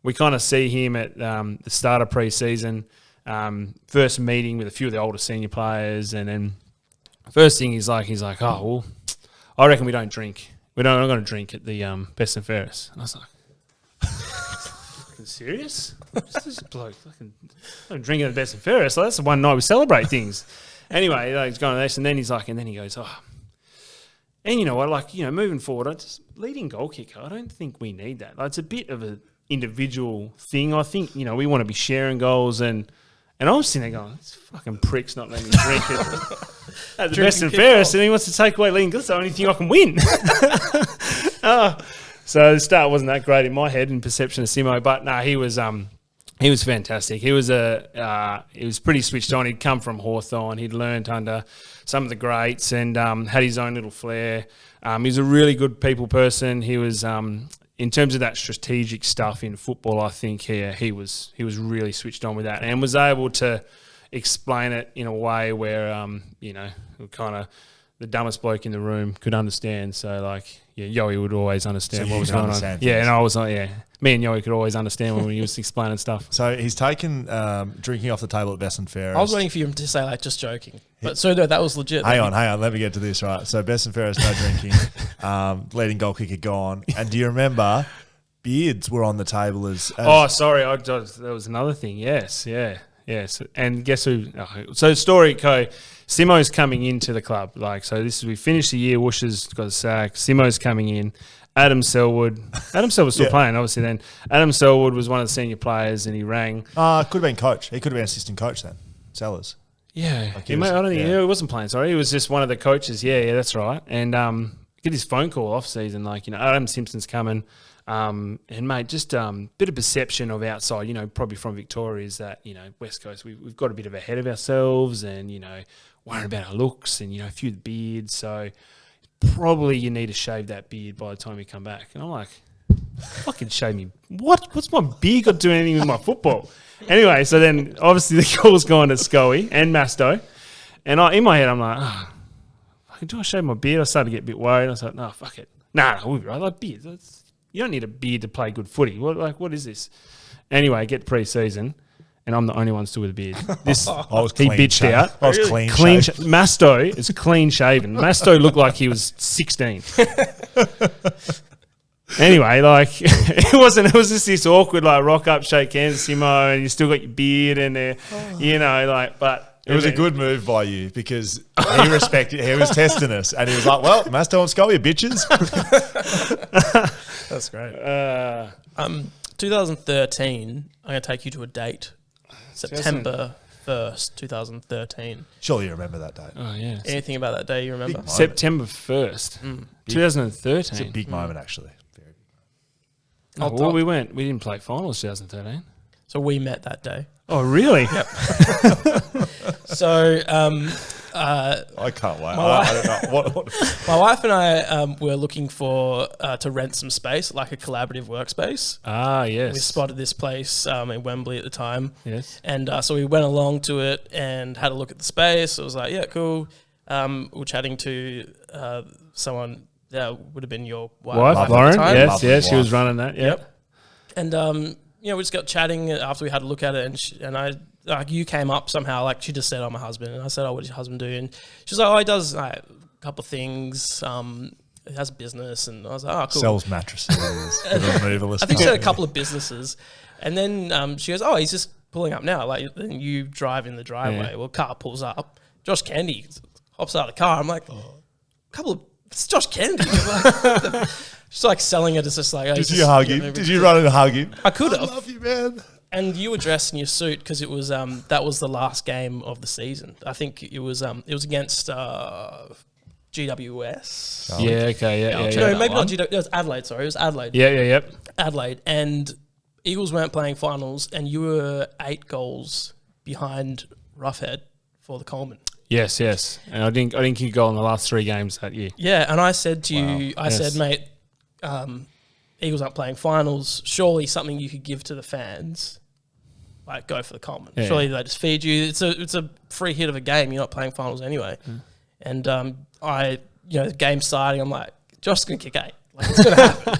we kind of see him at the start of pre-season, first meeting with a few of the older senior players, and then first thing he's like, oh well, I reckon we don't drink. We're not going to drink at the best and fairest. And I was like, serious? This bloke fucking drinking at the best and fairest. Like, that's the one night we celebrate things. Anyway, he's going to this, and then he goes, and you know what? Moving forward, leading goal kicker. I don't think we need that. Like, it's a bit of an individual thing. I think we want to be sharing goals, and I'm sitting there going, this fucking prick's not letting me drink it at the best and fairest, and he wants to take away leading. That's the only thing I can win. So the start wasn't that great in my head in perception of Simo, but no, he was fantastic. He was pretty switched on. He'd come from Hawthorn. He'd learned under some of the greats and had his own little flair. He was a really good people person. He was in terms of that strategic stuff in football. I think he was really switched on with that and was able to explain it in a way where kind of the dumbest bloke in the room could understand. So Yoey would always understand what was going on. Yeah, and I was like, me and Yoey could always understand when he was explaining stuff. So he's taken drinking off the table at best and fairest. I was waiting for you to say just joking, but no, that was legit. Hang on, let me get to this right. So best and fairest, no drinking, leading goal kicker gone. And do you remember beards were on the table as oh, sorry, that was another thing. Yes. And guess who? So story, Simo's coming into the club. We finished the year. Whoosh has got a sack. Simo's coming in. Adam Selwood was still playing, obviously. Then Adam Selwood was one of the senior players, and he rang. Could have been coach. He could have been assistant coach then. Sellers. Yeah, I don't think he wasn't playing. Sorry, he was just one of the coaches. Yeah, that's right. And get his phone call off season, Adam Simpson's coming. And mate, just bit of perception of outside, probably from Victoria is that, West Coast, we've got a bit of ahead of ourselves and, worrying about our looks and, a few of the beards. So probably you need to shave that beard by the time you come back. And I'm like, fucking shave me. What's my beard got to do anything with my football? Anyway, so then obviously the call's gone to Scully and Masto. And in my head, I'm like, do I shave my beard? I started to get a bit worried. I was like, no, fuck it. Nah, we'll be right. Like beard. You don't need a beard to play good footy. What is this? Anyway, get pre-season, and I'm the only one still with a beard. He bitched out. I was clean shaven. Masto is clean shaven. Masto looked like he was 16. Anyway, it was just this awkward rock up, shake hands, Simo, and you still got your beard and but. It was a good move by you because he respected. He was testing us, and he was like, "Well, Masto and Scully are bitches." That's great. 2013. I'm going to take you to a date. September 1st, 2013. Surely you remember that date. Oh yeah. Anything about that day you remember? September 1st, 2013. It's a big moment, actually. Very big moment. Well, we didn't play finals 2013. So we met that day. Oh, really? Yep. So, I can't wait. I don't know. What? My wife and I were looking for to rent some space, like a collaborative workspace. Ah, yes. We spotted this place in Wembley at the time. Yes. And so we went along to it and had a look at the space. It was like, yeah, cool. We were chatting to someone that would have been your wife Lauren. At the time. She was running that. Yep. And we just got chatting after we had a look at it, and I you came up somehow, she just said, "I'm my husband," and I said, "Oh, what does your husband do?" And she was like, "Oh, he does couple of things. It has a business, and I was like, oh, cool. Sells mattresses. I think she had a couple of businesses, and then she goes, oh, he's just pulling up now. Like, then you drive in the driveway. Yeah. Well, car pulls up. Josh Candy hops out of the car. I'm like, it's Josh Candy. Like, she's like selling it as just like. Oh, Did you hug him? Did you run and hug him? I could have. I love you, man. And you were dressed in your suit because it was that was the last game of the season. I think it was against GWS. Oh. Yeah, okay, yeah. No, maybe not GWS. It was Adelaide, sorry. It was Adelaide. Yeah. Adelaide. And Eagles weren't playing finals, and you were 8 goals behind Roughhead for the Coleman. Yes. And I didn't kick a goal in the last 3 games that year. Yeah, and I said to you, I said, mate, Eagles aren't playing finals. Surely something you could give to the fans, like go for the Coleman. Yeah. Surely they just feed you. It's a free hit of a game. You're not playing finals anyway. And the game starting, I'm like, Josh's going to kick 8. Like, it's going to happen.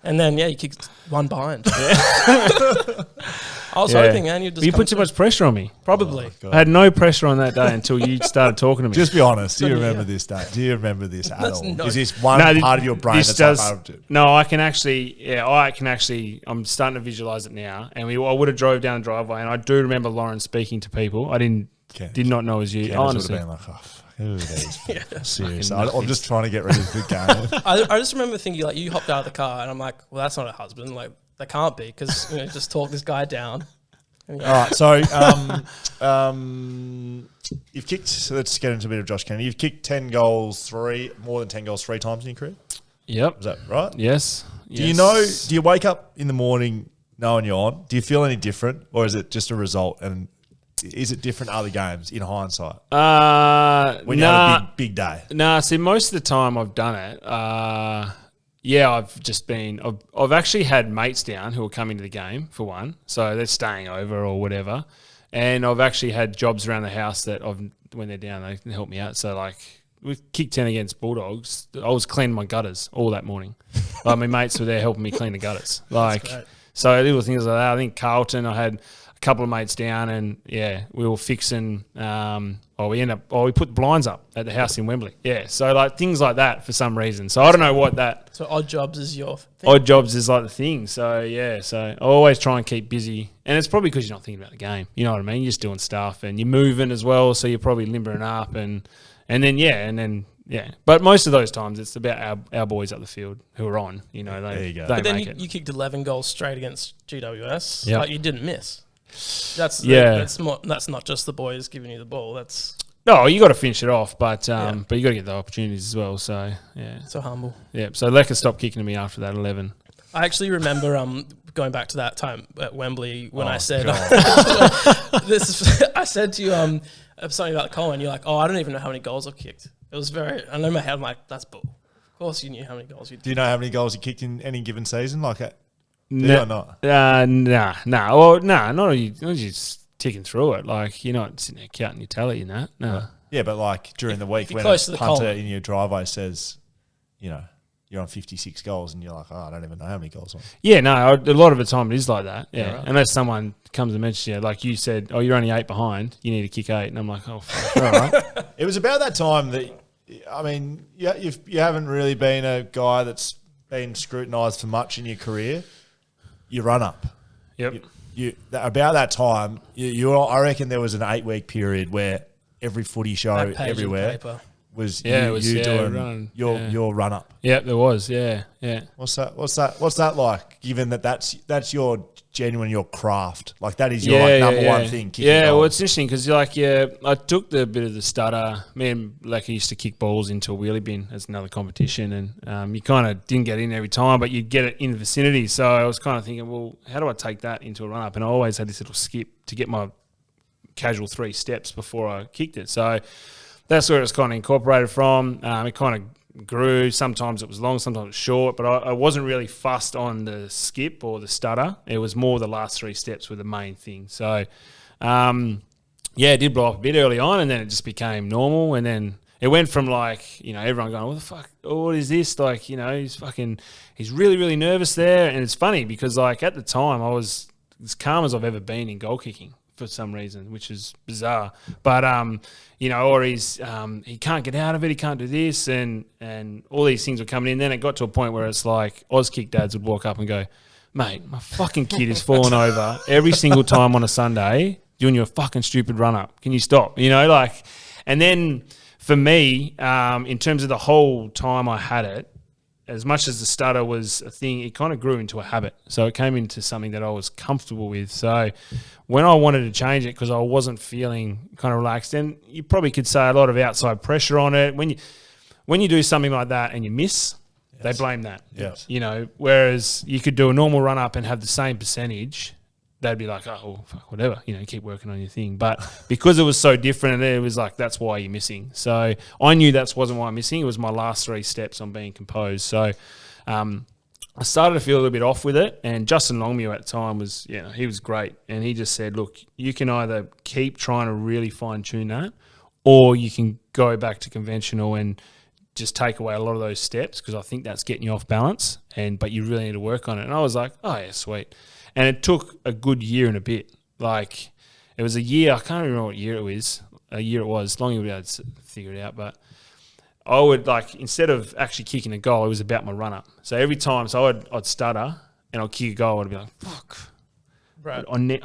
And then, you kicked 1 behind. I was hoping, man, you'd just you put too much pressure on me. Probably. I had no pressure on that day until you started talking to me. Just be honest. Do you remember this day? Do you remember this at all? No. Is this one part of your brain that's No, I can actually, I'm starting to visualize it now. And I would have drove down the driveway, and I do remember Lauren speaking to people. I did not know it was you. Honestly. Would have been like, who are these? Seriously. I'm just trying to get ready for the game. I just remember thinking, like, you hopped out of the car, and I'm like, well, that's not a husband. Like, they can't be, because just talk this guy down. All right, so you've kicked. So let's get into a bit of Josh Kennedy. You've kicked more than 10 goals 3 times in your career. Yep. Is that right? Yes. Do you know? Do you wake up in the morning knowing you're on? Do you feel any different, or is it just a result? And is it different other games in hindsight? When you have a big day. See, most of the time I've done it. I've actually had mates down who are coming to the game for one, so they're staying over or whatever, and I've actually had jobs around the house that when they're down, they can help me out. So like we kicked 10 against Bulldogs, I was cleaning my gutters all that morning. Like my mates were there helping me clean the gutters. Like so little things like that. I think Carlton, I had a couple of mates down, and we were fixing. We put the blinds up at the house in Wembley. Yeah, so like things like that for some reason. So I don't know what that. So odd jobs is your thing. Odd jobs is like the thing. So so I always try and keep busy, and it's probably because you're not thinking about the game. You know what I mean? You're just doing stuff, and you're moving as well. So you're probably limbering up, and then. But most of those times it's about our boys up the field who are on. You know, there you go. But then you kicked 11 goals straight against GWS. Yep. Like you didn't miss. That's not just the boys giving you the ball. That's you got to finish it off, but you got to get the opportunities as well. So so humble. Yeah, so Lecker stopped kicking to me after that 11. I actually remember going back to that time at Wembley when I said I said to you something about Coleman. You're like, I don't even know how many goals I've kicked. It was I know in my head I'm like, that's bull. Of course you knew how many goals you did. Do you know how many goals you kicked in any given season? Like that? Or not? Nah. Well, not you just ticking through it. Like you're not sitting there counting your tally in that. No. Yeah, but like during the week when a punter in your driveway says, you're on 56 goals, and you're like, I don't even know how many goals I'm on. Yeah, no, a lot of the time it is like that. Yeah, right. Unless someone comes and mentions you, like you said, you're only 8 behind, you need to kick 8, and I'm like, fuck, all right. It was about that time that, I mean, you haven't really been a guy that's been scrutinised for much in your career. You run up. Yep. About that time, I reckon there was an 8-week period where every footy show everywhere was doing your run up. Yeah, there was. Yeah. What's that like? Given that's your your craft. Like that is your number one thing. Yeah, well, it's interesting because I took the bit of the stutter. Me and Lecky used to kick balls into a wheelie bin as another competition, and you kind of didn't get in every time, but you'd get it in the vicinity. So I was kind of thinking, well, how do I take that into a run up? And I always had this little skip to get my casual 3 steps before I kicked it. So that's where it's kind of incorporated from. It kind of grew. Sometimes it was long, sometimes it was short, but I wasn't really fussed on the skip or the stutter. It was more the last 3 steps were the main thing. So, it did blow up a bit early on, and then it just became normal. And then it went from everyone going, what the fuck, what is this? Like, he's really, really nervous there. And it's funny because at the time I was as calm as I've ever been in goal kicking for some reason, which is bizarre. But or he's he can't get out of it, he can't do this, and all these things were coming in. Then it got to a point where it's like Auskick dads would walk up and go, "Mate, my fucking kid is falling over every single time on a Sunday doing your fucking stupid run up. Can you stop?" And then for me, in terms of the whole time I had it, as much as the stutter was a thing, it kind of grew into a habit. So it came into something that I was comfortable with. So when I wanted to change it because I wasn't feeling kind of relaxed, and you probably could say a lot of outside pressure on it. When you do something like that and you miss, they blame that. Yes. Whereas you could do a normal run up and have the same percentage, they'd be like, oh, fuck, whatever, keep working on your thing. But because it was so different, it was like, that's why you're missing. So I knew that wasn't why I'm missing. It was my last 3 steps on being composed. So I started to feel a little bit off with it. And Justin Longmuir at the time was, he was great. And he just said, look, you can either keep trying to really fine tune that, or you can go back to conventional and just take away a lot of those steps, because I think that's getting you off balance. But you really need to work on it. And I was like, oh yeah, sweet. And it took a good year and a bit. Like, it was a year, I can't remember what year it was. Long would be able to figure it out. But I would, instead of actually kicking a goal, it was about my run-up. So every time, I'd stutter and I'd kick a goal, I'd be like, fuck. Right. And it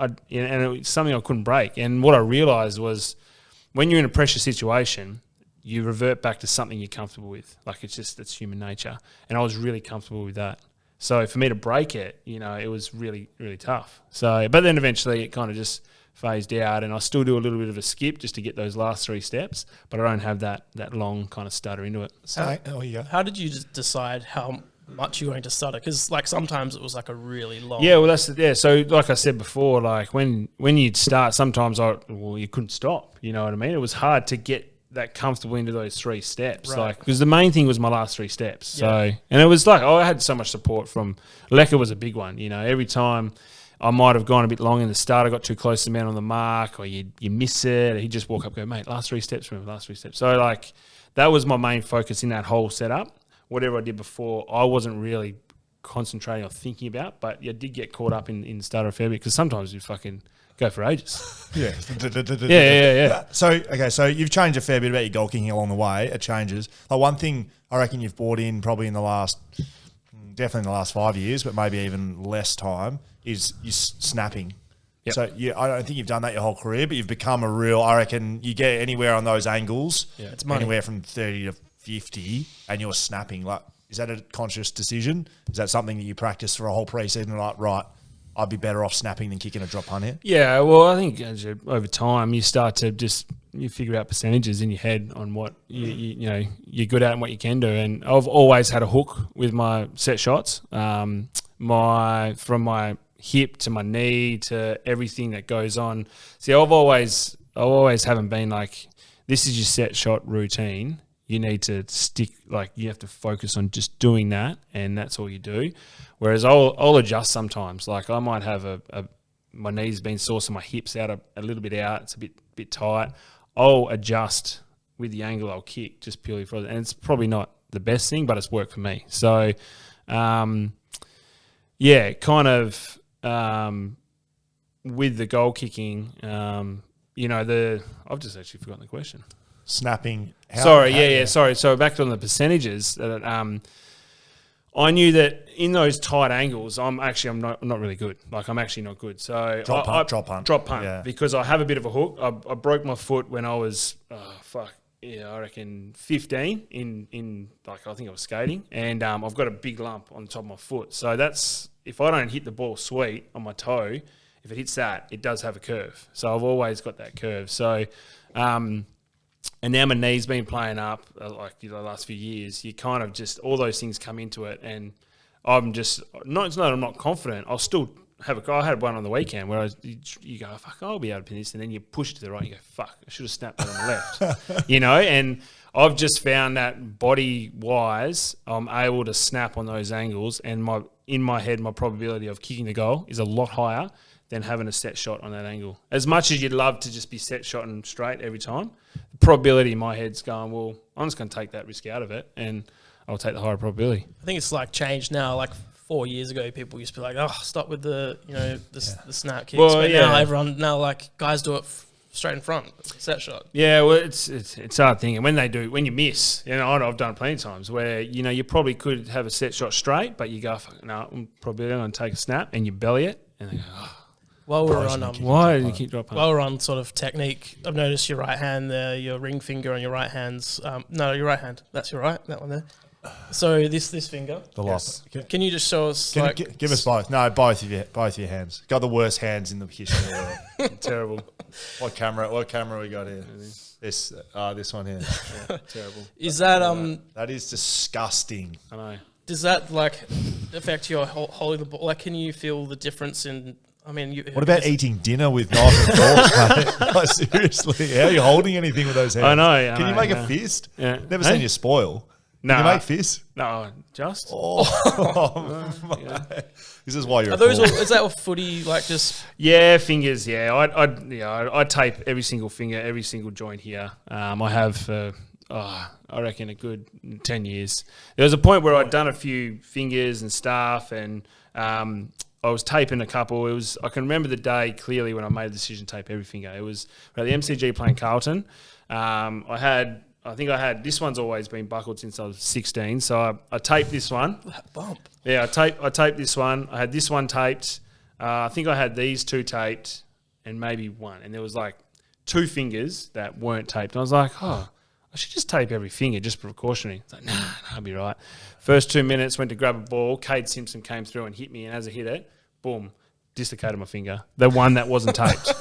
was something I couldn't break. And what I realised was, when you're in a pressure situation, you revert back to something you're comfortable with. It's human nature. And I was really comfortable with that. So for me to break it, it was really, really tough. So, but then eventually it kind of just phased out, and I still do a little bit of a skip just to get those last 3 steps, but I don't have that long kind of stutter into it. So you go. how did you just decide how much you're going to stutter? Because sometimes it was a really long. Yeah, well So like I said before, when you'd start, sometimes you couldn't stop. You know what I mean? It was hard to get that comfortable into those 3 steps, right. Because the main thing was my last 3 steps. So, Yeah. and it was I had so much support from Lecker was a big one. Every time I might have gone a bit long in the start, I got too close to the man on the mark, or you miss it, he'd just walk up and go, mate, last 3 steps, remember, last 3 steps. So that was my main focus in that whole setup. Whatever I did before, I wasn't really concentrating or thinking about, but I did get caught up in stutter a fair bit, because sometimes you fucking go for ages. Yeah. Yeah. So you've changed a fair bit about your goal kicking along the way. It changes. One thing I reckon you've brought in probably definitely in the last 5 years, but maybe even less time, is you snapping. Yep. So I don't think you've done that your whole career, but you've become I reckon you get anywhere on those angles, it's money. Anywhere from 30 to 50, and you're snapping. Is that a conscious decision? Is that something that you practice for a whole pre-season? Right, I'd be better off snapping than kicking a drop punt here? Yeah, well, I think over time you start to you figure out percentages in your head on what you're good at and what you can do. And I've always had a hook with my set shots. From my hip to my knee to everything that goes on. See, I always haven't been this is your set shot routine. You need to stick, you have to focus on just doing that, and that's all you do. Whereas I'll adjust sometimes. I might have my knees been sore, so my hips out a little bit out. It's a bit tight. I'll adjust with the angle I'll kick, just purely for it. And it's probably not the best thing, but it's worked for me. So, with the goal kicking, I've just actually forgotten the question. Snapping. Sorry. So back on the percentages. I knew that in those tight angles, I'm not really good. I'm actually not good. So drop punt. Yeah. Because I have a bit of a hook. I broke my foot when I was I reckon 15 in I think I was skating, and I've got a big lump on the top of my foot. So that's, if I don't hit the ball sweet on my toe, if it hits that, it does have a curve. So I've always got that curve. So and now my knee's been playing up the last few years. You kind of just, all those things come into it, and I'm just it's not I'm not confident. I'll still I had one on the weekend where you go, fuck, I'll be able to pin this, and then you push it to the right, and you go, fuck, I should have snapped that on the left. And I've just found that body wise, I'm able to snap on those angles, and in my head, my probability of kicking the goal is a lot higher than having a set shot on that angle. As much as you'd love to just be set shot and straight every time, the probability in my head's going, well, I'm just going to take that risk out of it, and I'll take the higher probability. I think it's changed now. 4 years ago, people used to be like, "Oh, stop with the the snap kicks." Well, but yeah. now like guys do it straight in front, set shot. Yeah, well, it's a hard thing, and when you miss, I've done it plenty of times where you probably could have a set shot straight, but you go, no, I'm probably going to take a snap, and you belly it, and they go, oh, While we're on why did you keep dropping? while we're on sort of technique, I've noticed your right hand there, your ring finger on your right hand's no, your right hand. That's your right, that one there. So this finger. The Yes. lock. Can you just show us? Can you give us both? No, both of your hands. Got the worst hands in the history of the world. Terrible. What camera we got here? This one here. Yeah, terrible. Is that That is disgusting. I know. Does that like affect your holding the ball? Like, can you feel the difference in? I mean, What about eating dinner with knife and fork, mate? Like, seriously, how are you holding anything with those hands? I know. Can you make a fist? Yeah. Never Hey? seen you spoil. No. Can you make fists? No, just. Oh, mate. This is why you're. are those? Is that a footy like just? Yeah, fingers. Yeah, I tape every single finger, every single joint here. I have, I reckon, a good 10 years. There was a point where I'd done a few fingers and stuff, and I was taping a couple. I can remember the day clearly when I made the decision to tape every finger. It was at the MCG playing Carlton. I think I had this one's always been buckled since I was 16. So I taped this one. That bump. Yeah, I taped this one. I had this one taped. I think I had these two taped and maybe one. And there was like 2 fingers that weren't taped. And I was like, I should just tape every finger just precautionary. It's like, nah, I'll be right. First 2 minutes, went to grab a ball. Simpson came through and hit me. And as I hit it, boom, dislocated my finger. The one that wasn't taped.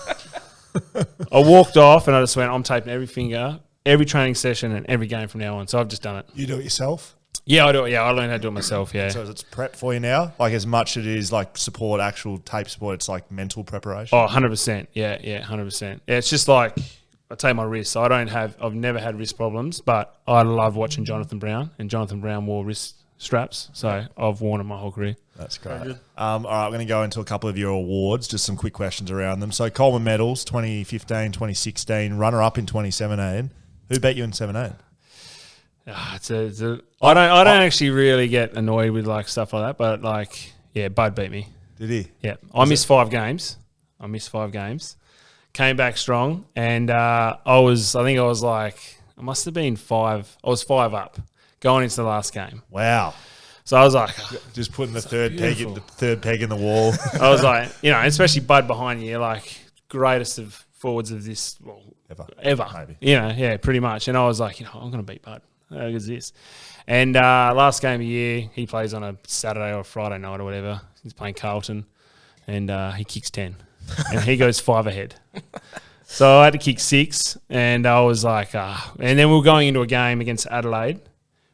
I walked off and I just went, I'm taping every finger, every training session and every game from now on. So I've just done it. You do it yourself? Yeah, I do it. Yeah, I learned how to do it myself, yeah. So it's prep for you now? Like as much it is like support, actual tape support, it's like mental preparation? Oh, 100%. Yeah, 100%. Yeah, it's just like I take my wrists. I've never had wrist problems, but I love watching Jonathan Brown, and Jonathan Brown wore wrist straps, so I've worn them my whole career. That's great. All right, I'm going to go into a couple of your awards, just some quick questions around them. So Coleman medals, 2015, 2016, runner-up in 2017. Who beat you in 17? I don't actually really get annoyed with like stuff like that, but like, yeah, Bud beat me. Did he? Yeah, I missed 5 games. Came back strong, and I must have been 5. I was 5 up going into the last game. Wow. So I was like, just putting the third peg in the wall. I was like, especially Bud behind you, like greatest of forwards of this ever. Maybe. Yeah, pretty much. And I was like, I'm going to beat Bud. How good is this? And last game of the year, he plays on a Saturday or a Friday night or whatever. He's playing Carlton, and he kicks 10, and he goes 5 ahead. So I had to kick 6, and I was like, And then we were going into a game against Adelaide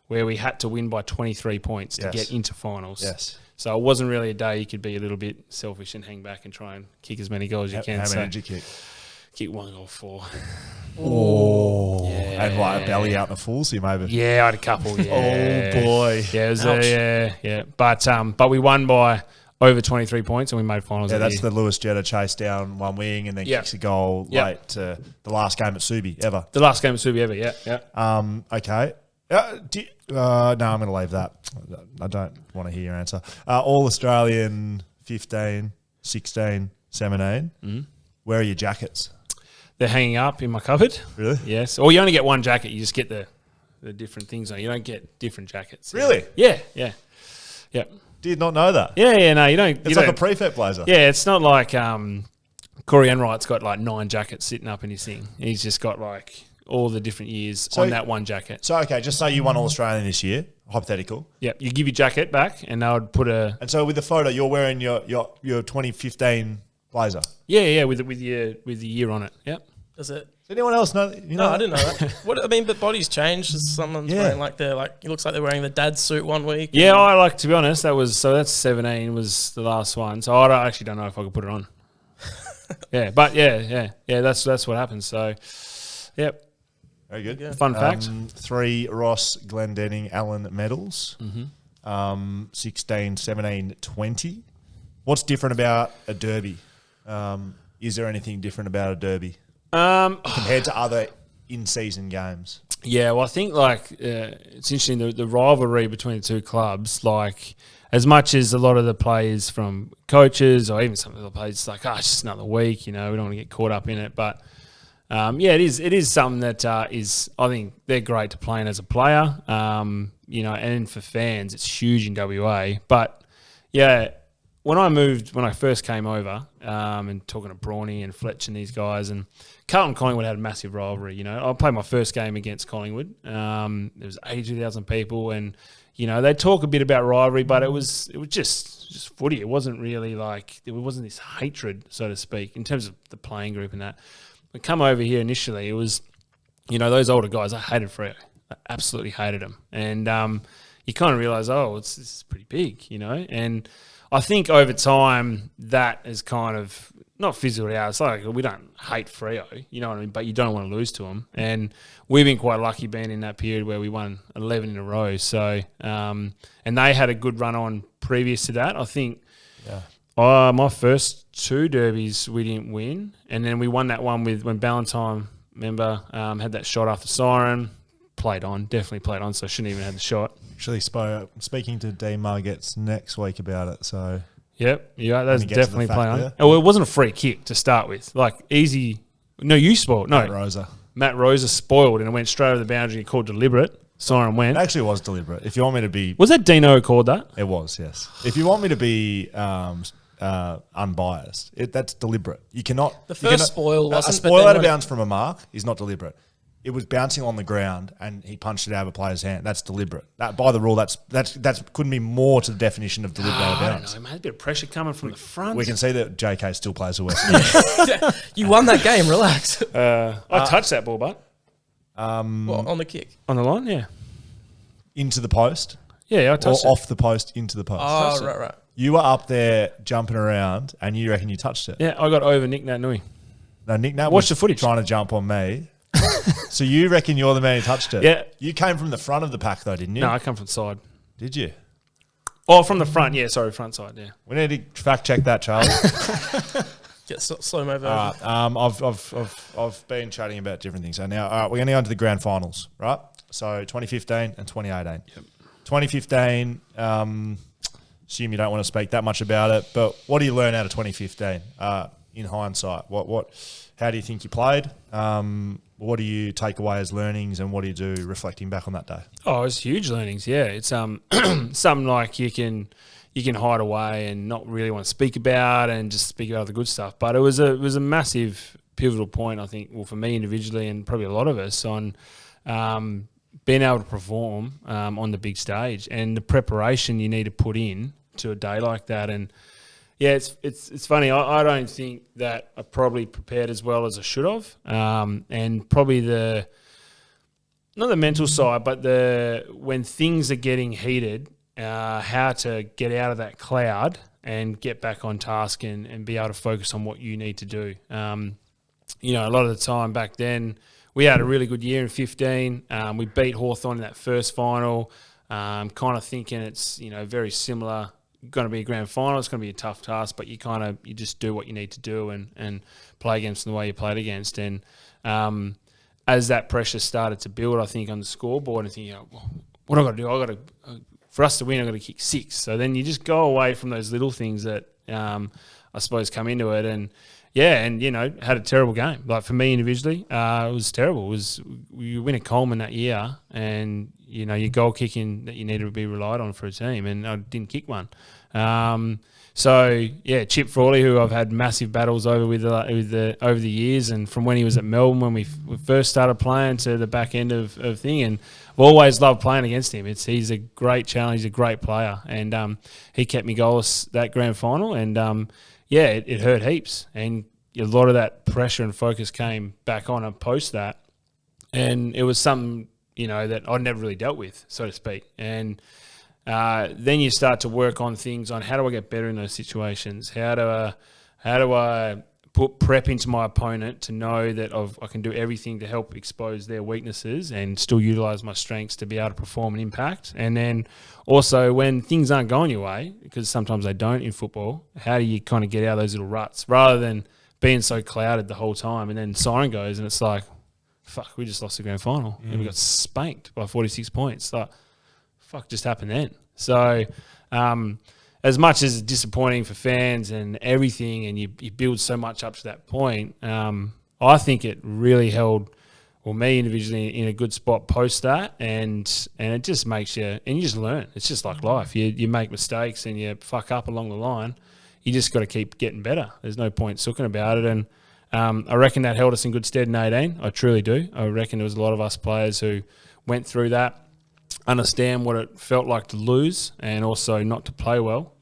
where we had to win by 23 points to get into finals. Yes. So it wasn't really a day you could be a little bit selfish and hang back and try and kick as many goals as you can. How many did you kick? Kick 1 goal, 4. Oh. Yeah. And like a belly out in the full, so you maybe. Yeah, I had a couple. Yeah. Oh, boy. Yeah, it was yeah. But we won by over 23 points and we made finals. Yeah, that's the Lewis Jetta chase down one wing and then kicks a goal late to the last game at Subi ever. The last game at Subi ever, yeah. Okay. No, I'm going to leave that. I don't want to hear your answer. All-Australian 15, 16, 17. Mm-hmm. Where are your jackets? They're hanging up in my cupboard. Really? Yes. Or you only get one jacket. You just get the different things on. You don't get different jackets. Really? Yeah. Did not know that. Yeah, no, you don't. It's like a prefect blazer. Yeah, it's not like Corey Enright's got like 9 jackets sitting up in his thing. He's just got like all the different years on that one jacket. So, okay, just say you won All-Australian this year, hypothetical. Yeah, you give your jacket back and they would put a... And so with the photo, you're wearing your 2015 blazer. Yeah, with the year on it. Yep. Does it? Does anyone else know? No, I didn't know that. But bodies change. Someone's wearing it looks like they're wearing the dad's suit one week. Yeah, I like, to be honest, that's 17 was the last one. So I actually don't know if I could put it on. Yeah, but yeah, that's what happens. So, yep. Very good. Yeah. Fun fact. 3 Ross Glendenning Allen medals. 16, 17, 20. What's different about a derby? Is there anything different about a derby compared to other in-season games? Yeah, well, I think it's interesting the rivalry between the two clubs. Like, as much as a lot of the players from coaches or even some of the players, it's like, it's just another week. We don't want to get caught up in it. But it is something that is. I think they're great to play in as a player. And for fans, it's huge in WA. But yeah, when I first came over, and talking to Brawny and Fletch and these guys, and Carlton Collingwood had a massive rivalry. I played my first game against Collingwood. There was 82,000 people, and they talk a bit about rivalry, but it was just footy. It wasn't really there wasn't this hatred, so to speak, in terms of the playing group and that. We come over here initially, it was those older guys. I hated Freo. I absolutely hated them, and you kind of realise, this is pretty big, and I think over time that is kind of not fizzled out. It's like we don't hate Freo, you know what I mean, but you don't want to lose to them. And we've been quite lucky being in that period where we won 11 in a row. So, and they had a good run on previous to that. I think my first two derbies we didn't win, and then we won that one when Ballantyne, remember, had that shot after siren. Definitely played on, so shouldn't even have the shot. Actually, speaking to Dean Margetts next week about it, so... Yep, that's definitely played on. Oh, it wasn't a free kick to start with. Easy... No, you spoiled. No. Matt Rosa spoiled, and it went straight over the boundary and called deliberate. Siren went. It actually was deliberate. If you want me to be... Was that Dino who called that? It was, yes. If you want me to be... unbiased. That's deliberate. You cannot... The first spoil wasn't... A spoil out of bounds from a mark is not deliberate. It was bouncing on the ground and he punched it out of a player's hand. That's deliberate. That, by the rule, that couldn't be more to the definition of deliberate out of bounds. I don't know, man. A bit of pressure coming from the front. We can see that JK still plays the West. You won that game. Relax. I touched that ball, but on the kick? On the line, yeah. Into the post? Yeah, I touched it. Or off the post, into the post? Oh, right. You were up there jumping around and you reckon you touched it? Yeah, I got over Nick Nat Nui. No, Nick Nat Watch the footage. Trying to jump on me. So you reckon you're the man who touched it? Yeah. You came from the front of the pack though, didn't you? No, I come from the side. Did you? Oh, from the front. Yeah, sorry, front side, yeah. We need to fact check that, Charlie. Get slow-mo version. I've been chatting about different things. So now, all right, we're going to go into the grand finals, right? So 2015 and 2018. Yep. 2015, assume you don't want to speak that much about it, but what do you learn out of 2015 in hindsight? How do you think you played? What do you take away as learnings, and what do you do reflecting back on that day? Oh, it's huge learnings. Yeah, it's something like you can hide away and not really want to speak about, and just speak about the good stuff. But it was a massive pivotal point, I think. Well, for me individually, and probably a lot of us, on being able to perform on the big stage, and the preparation you need to put in to a day like that. And yeah, it's funny. I don't think that I probably prepared as well as I should have, and probably not the mental side, but when things are getting heated, how to get out of that cloud and get back on task and be able to focus on what you need to do. A lot of the time back then, we had a really good year in 15. We beat Hawthorn in that first final. Kind of thinking it's very similar. Going to be a grand final. It's going to be a tough task, but you just do what you need to do and play against them the way you played against. And as that pressure started to build, I think on the scoreboard, I think, what I got to do? For us to win, I've got to kick 6. So then you just go away from those little things that I suppose come into it. And had a terrible game. Like for me individually, it was terrible. You win a Coleman that year, and your goal kicking that you needed to be relied on for a team, and I didn't kick one. Chip Frawley, who I've had massive battles over with over the years, and from when he was at Melbourne when we first started playing to the back end of thing, and I've always loved playing against him. He's a great challenge, he's a great player, and he kept me goalless that grand final, and it hurt heaps, and a lot of that pressure and focus came back on post that, and it was something that I'd never really dealt with, so to speak. And then you start to work on things on how do I get better in those situations? How do I put prep into my opponent to know that I can do everything to help expose their weaknesses and still utilise my strengths to be able to perform and impact? And then also when things aren't going your way, because sometimes they don't in football, how do you kind of get out of those little ruts rather than being so clouded the whole time, and then siren goes and it's like, fuck, we just lost the grand final and we got spanked by 46 points. Like, fuck just happened then. So, as much as it's disappointing for fans and everything, and you build so much up to that point, I think it really held, or me individually, in a good spot post that, and it just makes you, and you just learn. It's just like life. You make mistakes and you fuck up along the line. You just got to keep getting better. There's no point sooking about it. And I reckon that held us in good stead in 18. I truly do. I reckon there was a lot of us players who went through that, understand what it felt like to lose and also not to play well.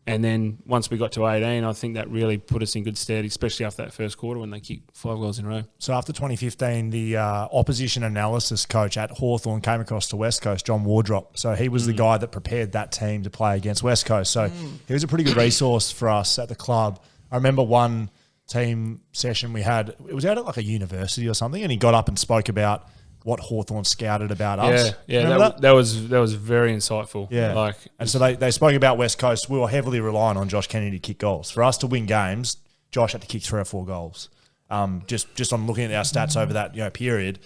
And then once we got to 18, I think that really put us in good stead, especially after that first quarter when they kicked 5 goals in a row. So after 2015, the opposition analysis coach at Hawthorn came across to West Coast, John Wardrop. So he was the guy that prepared that team to play against West Coast. So he was a pretty good resource for us at the club. I remember one team session we had, it was out at like a university or something, and he got up and spoke about what Hawthorn scouted about us. Yeah, that was very insightful. Yeah, and so they spoke about West Coast. We were heavily relying on Josh Kennedy to kick goals. For us to win games, Josh had to kick 3 or 4 goals. Just on looking at our stats over that period,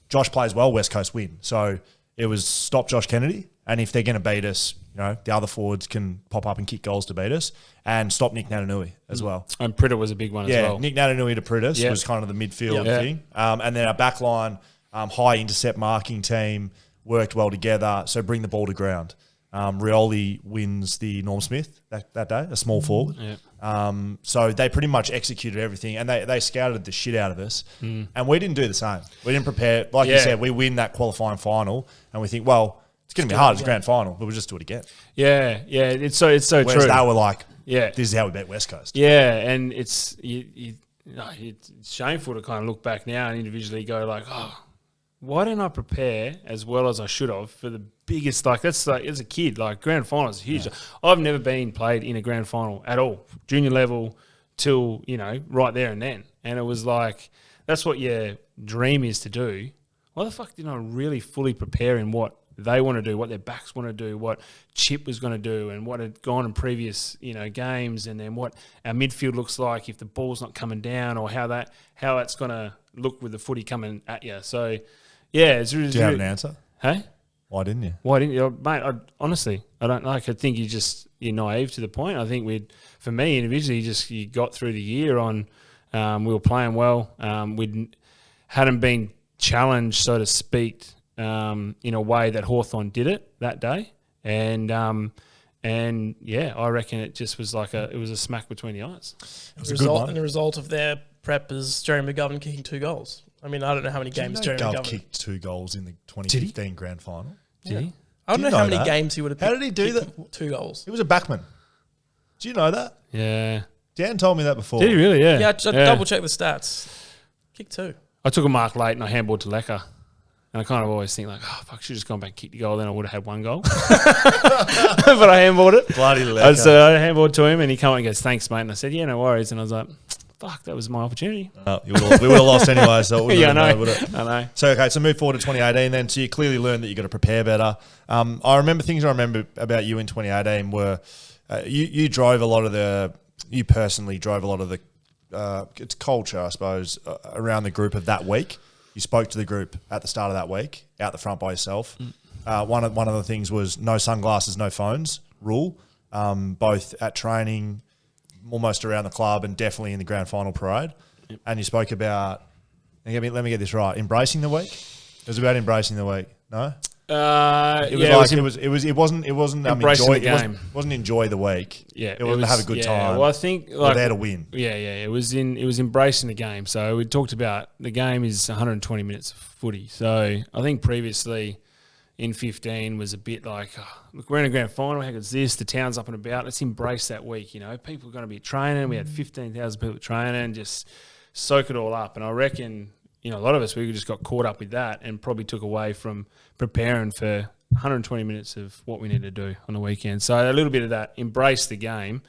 Josh plays well, West Coast win. So it was stop Josh Kennedy, and if they're going to beat us, the other forwards can pop up and kick goals to beat us, and stop Nick Natanui as well. And Pritter was a big one as well. Nick Natanui to Pritter was kind of the midfield thing, and then our back line. High intercept marking team worked well together, so bring the ball to ground. Rioli wins the Norm Smith that day, a small forward. So they pretty much executed everything, and they scouted the shit out of us. And we didn't do the same. We didn't prepare. Like you said, we win that qualifying final, and we think, well, it's going to be hard. It's a grand final, but we'll just do it again. Yeah, it's so Whereas true. they were like, this is how we beat West Coast. Yeah, and it's shameful to kind of look back now and individually go like, oh, why didn't I prepare as well as I should have for the biggest, that's like as a kid, like grand finals is huge. I've never been played in a grand final at all, junior level till, right there and then. And it was like, that's what your dream is to do. Why the fuck didn't I really fully prepare in what they want to do, what their backs want to do, what Chip was going to do, and what had gone in previous, games, and then what our midfield looks like if the ball's not coming down, or how that's going to look with the footy coming at you. So, yeah, it's really. Do you have an answer? Hey, why didn't you? Mate? Honestly, I don't like. I think you're naive to the point. I think for me individually, you got through the year on. We were playing well. We hadn't been challenged, so to speak, in a way that Hawthorn did it that day, and I reckon it just was like it was a smack between the eyes. It was a good one. And the result of their prep is Jeremy McGovern kicking 2 goals. I mean, I don't know how many games Jeremy McGovern kicked 2 goals in the 2015 grand final. Did he? I don't know how many games he would have. How did he do that? 2 goals. He was a backman. Do you know that? Yeah. Dan told me that before. Did he really? Yeah. Yeah, I double check the stats. Kick 2. I took a mark late and I handballed to Lecker. And I kind of always think like, oh, fuck, I should just gone back and kicked the goal, then I would have had 1 goal. But I handballed it. Bloody Lecker. So I handballed to him and he came up and goes, thanks, mate. And I said, yeah, no worries. And I was like, fuck, that was my opportunity. We would have lost anyway, so it wouldn't I know. would it? I know. So, okay, so move forward to 2018 then. So you clearly learned that you got to prepare better. I remember about you in 2018 were you drove a lot of the, you personally drove a lot of the, it's culture, I suppose, around the group of that week. You spoke to the group at the start of that week, out the front by yourself. One of the things was no sunglasses, no phones rule, both at training, almost around the club, and definitely in the grand final parade. Yep. And you spoke about, let me get this right, embracing the week. It was about embracing the week. No, it wasn't embracing the game. It wasn't enjoy the week. Yeah, it wasn't have a good time. Well, I think we're there to win. Yeah. It was embracing the game. So we talked about the game is 120 minutes of footy. So I think previously in 15 was a bit like, look, we're in a grand final. How good's this? The town's up and about. Let's embrace that week. People are going to be training. We had 15,000 people training. Just soak it all up. And I reckon, a lot of us, we just got caught up with that and probably took away from preparing for 120 minutes of what we need to do on the weekend. So a little bit of that, embrace the game,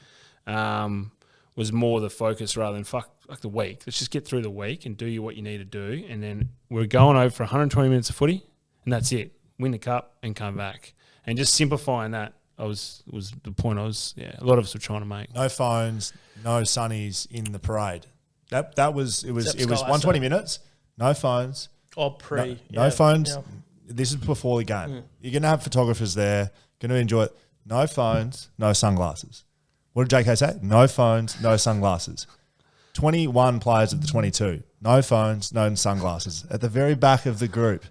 was more the focus rather than fuck the week. Let's just get through the week and do what you need to do. And then we're going over for 120 minutes of footy, and that's it. Win the cup and come back. And just simplifying that was the point a lot of us were trying to make. No phones, no sunnies in the parade. It was 120 minutes. no phones. Or pre. No phones. Yeah. This is before the game. You're going to have photographers there, going to enjoy it. No phones, no sunglasses. What did JK say? No phones, no sunglasses. 21 players of the 22. No phones, no sunglasses. At the very back of the group,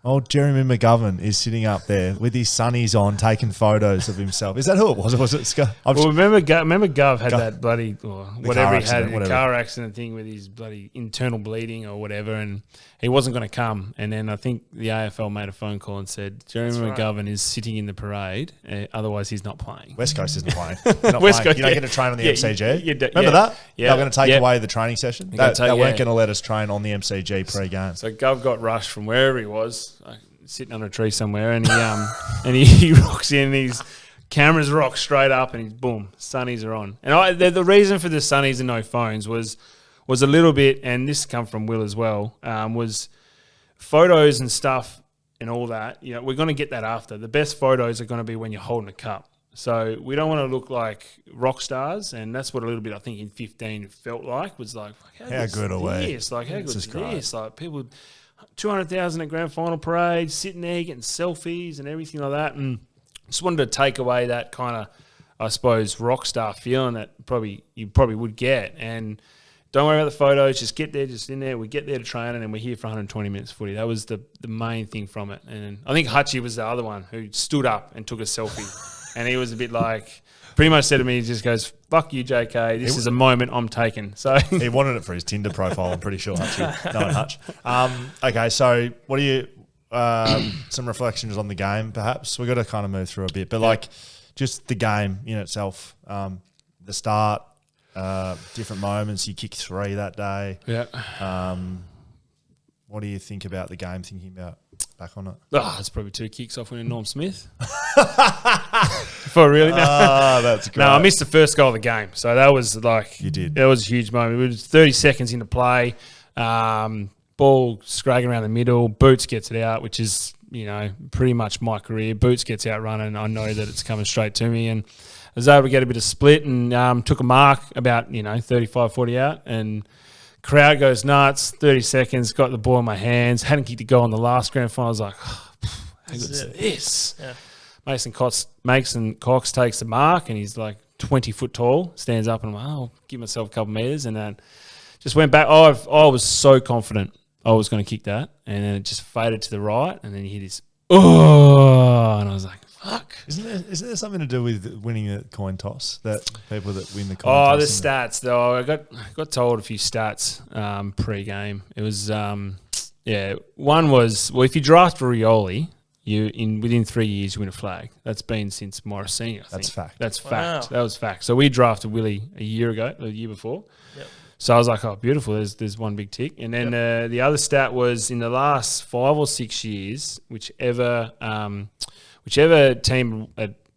old Jeremy McGovern is sitting up there with his sunnies on, taking photos of himself. Is that who it was? Or was it Scott? Well, remember Gov had that bloody, or whatever he had, whatever. car accident thing with his bloody internal bleeding or whatever, and he wasn't going to come. And then I think the AFL made a phone call and said, Jeremy McGovern is sitting in the parade, otherwise he's not playing. West Coast isn't playing. You're not playing. You're not going to train on the MCG. Remember that? Yeah. They were going to take away the training session. They weren't going to let us train on the MCG pre-game. So Gov got rushed from wherever he was, sitting under a tree somewhere, and he and he rocks in. His cameras rock straight up, and he's boom, sunnies are on. And the reason for the sunnies and no phones was a little bit, and this come from Will as well, was photos and stuff and all that. You know, we're going to get that after. The best photos are going to be when you're holding a cup. So we don't want to look like rock stars, and that's what a little bit I think in 15 felt like. Was like, how good are we? Like, how good is this? Like people. 200,000 at grand final parade, sitting there getting selfies and everything like that, and just wanted to take away that kind of, I suppose, rock star feeling that you probably would get. And don't worry about the photos, just get there, just in there. We get there to train, and then we're here for 120 minutes footy. That was the main thing from it. And I think Hutchie was the other one who stood up and took a selfie, and he was a bit like, pretty much said to me, he just goes, "Fuck you, JK. This is a moment I'm taking." So he wanted it for his Tinder profile. I'm pretty sure, Hutchie. Knowing Hutch. Okay, so what are you? Some reflections on the game, perhaps. We've got to kind of move through a bit, but like just the game in itself. The start, different moments. You kicked 3 that day. Yeah. What do you think about the game? Thinking about back on it. It's probably 2 kicks off winning Norm Smith. For really? That's great. No, I missed the first goal of the game. So that was like... You did. That was a huge moment. It was 30 seconds into play. Ball scragging around the middle. Boots gets it out, which is, pretty much my career. Boots gets out running. I know that it's coming straight to me. And I was able to get a bit of split and took a mark about, 35, 40 out. And... crowd goes nuts, 30 seconds, got the ball in my hands, hadn't kicked a goal in the last grand final. I was like, how good is this? Yeah. Mason Cox takes the mark, and he's like 20 foot tall, stands up, and I'm like, I'll give myself a couple metres, and then just went back. I was so confident I was going to kick that, and then it just faded to the right, and then he hit his, and I was like, fuck. Isn't there something to do with winning a coin toss? That people that win the coin toss? The stats though. I got told a few stats pre-game. It was one was, well, if you draft Rioli, within 3 years you win a flag. That's been since Morrissey, I think. That's fact. That's fact. That was fact. So we drafted Willie the year before. Yep. So I was like, oh, beautiful. There's one big tick. And then the other stat was in the last 5 or 6 years, whichever team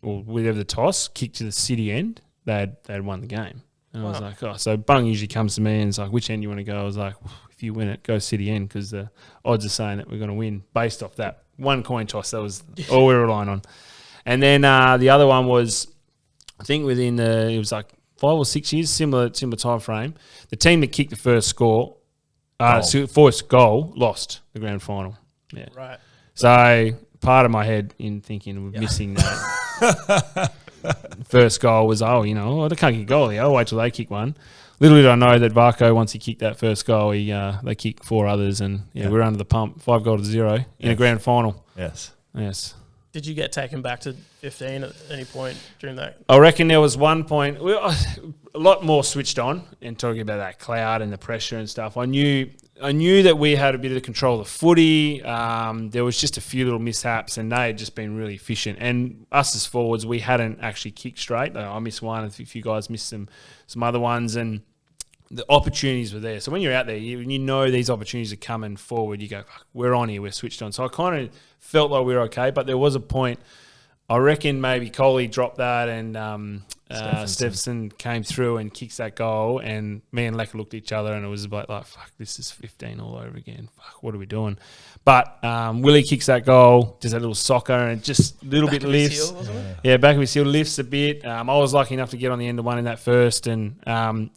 or whatever the toss kicked to the city end, they'd won the game. And I was like, oh, so Bung usually comes to me and is like, which end do you want to go? I was like, if you win it, go city end, because the odds are saying that we're going to win based off that one coin toss. That was all we were relying on. And then the other one was, I think it was like 5 or 6 years, similar time frame. The team that kicked the first first goal lost the grand final. Yeah. Right. So part of my head in thinking we're missing that first goal was, they can't kick a goal here. I'll wait till they kick one. Little did I know that Varco, once he kicked that first goal, they kicked 4 others, and we're under the pump, 5-0 in a grand final. Yes. Did you get taken back to 15 at any point during that? I reckon there was one point, a lot more switched on and talking about that cloud and the pressure and stuff. I knew that we had a bit of control of the footy. There was just a few little mishaps, and they had just been really efficient. And us as forwards, we hadn't actually kicked straight. I missed one, a few guys missed some other ones, and the opportunities were there. So when you're out there, you know these opportunities are coming forward, you go, fuck, we're on here, we're switched on. So I kind of felt like we were okay, but there was a point, I reckon maybe Coley dropped that, and Stephenson came through and kicks that goal, and me and Lecker looked at each other, and it was about like, fuck, this is 15 all over again. Fuck, what are we doing? But Willie kicks that goal, does that little soccer, and just a little bit lifts. Back of his heel lifts a bit. I was lucky enough to get on the end of one in that first, and kind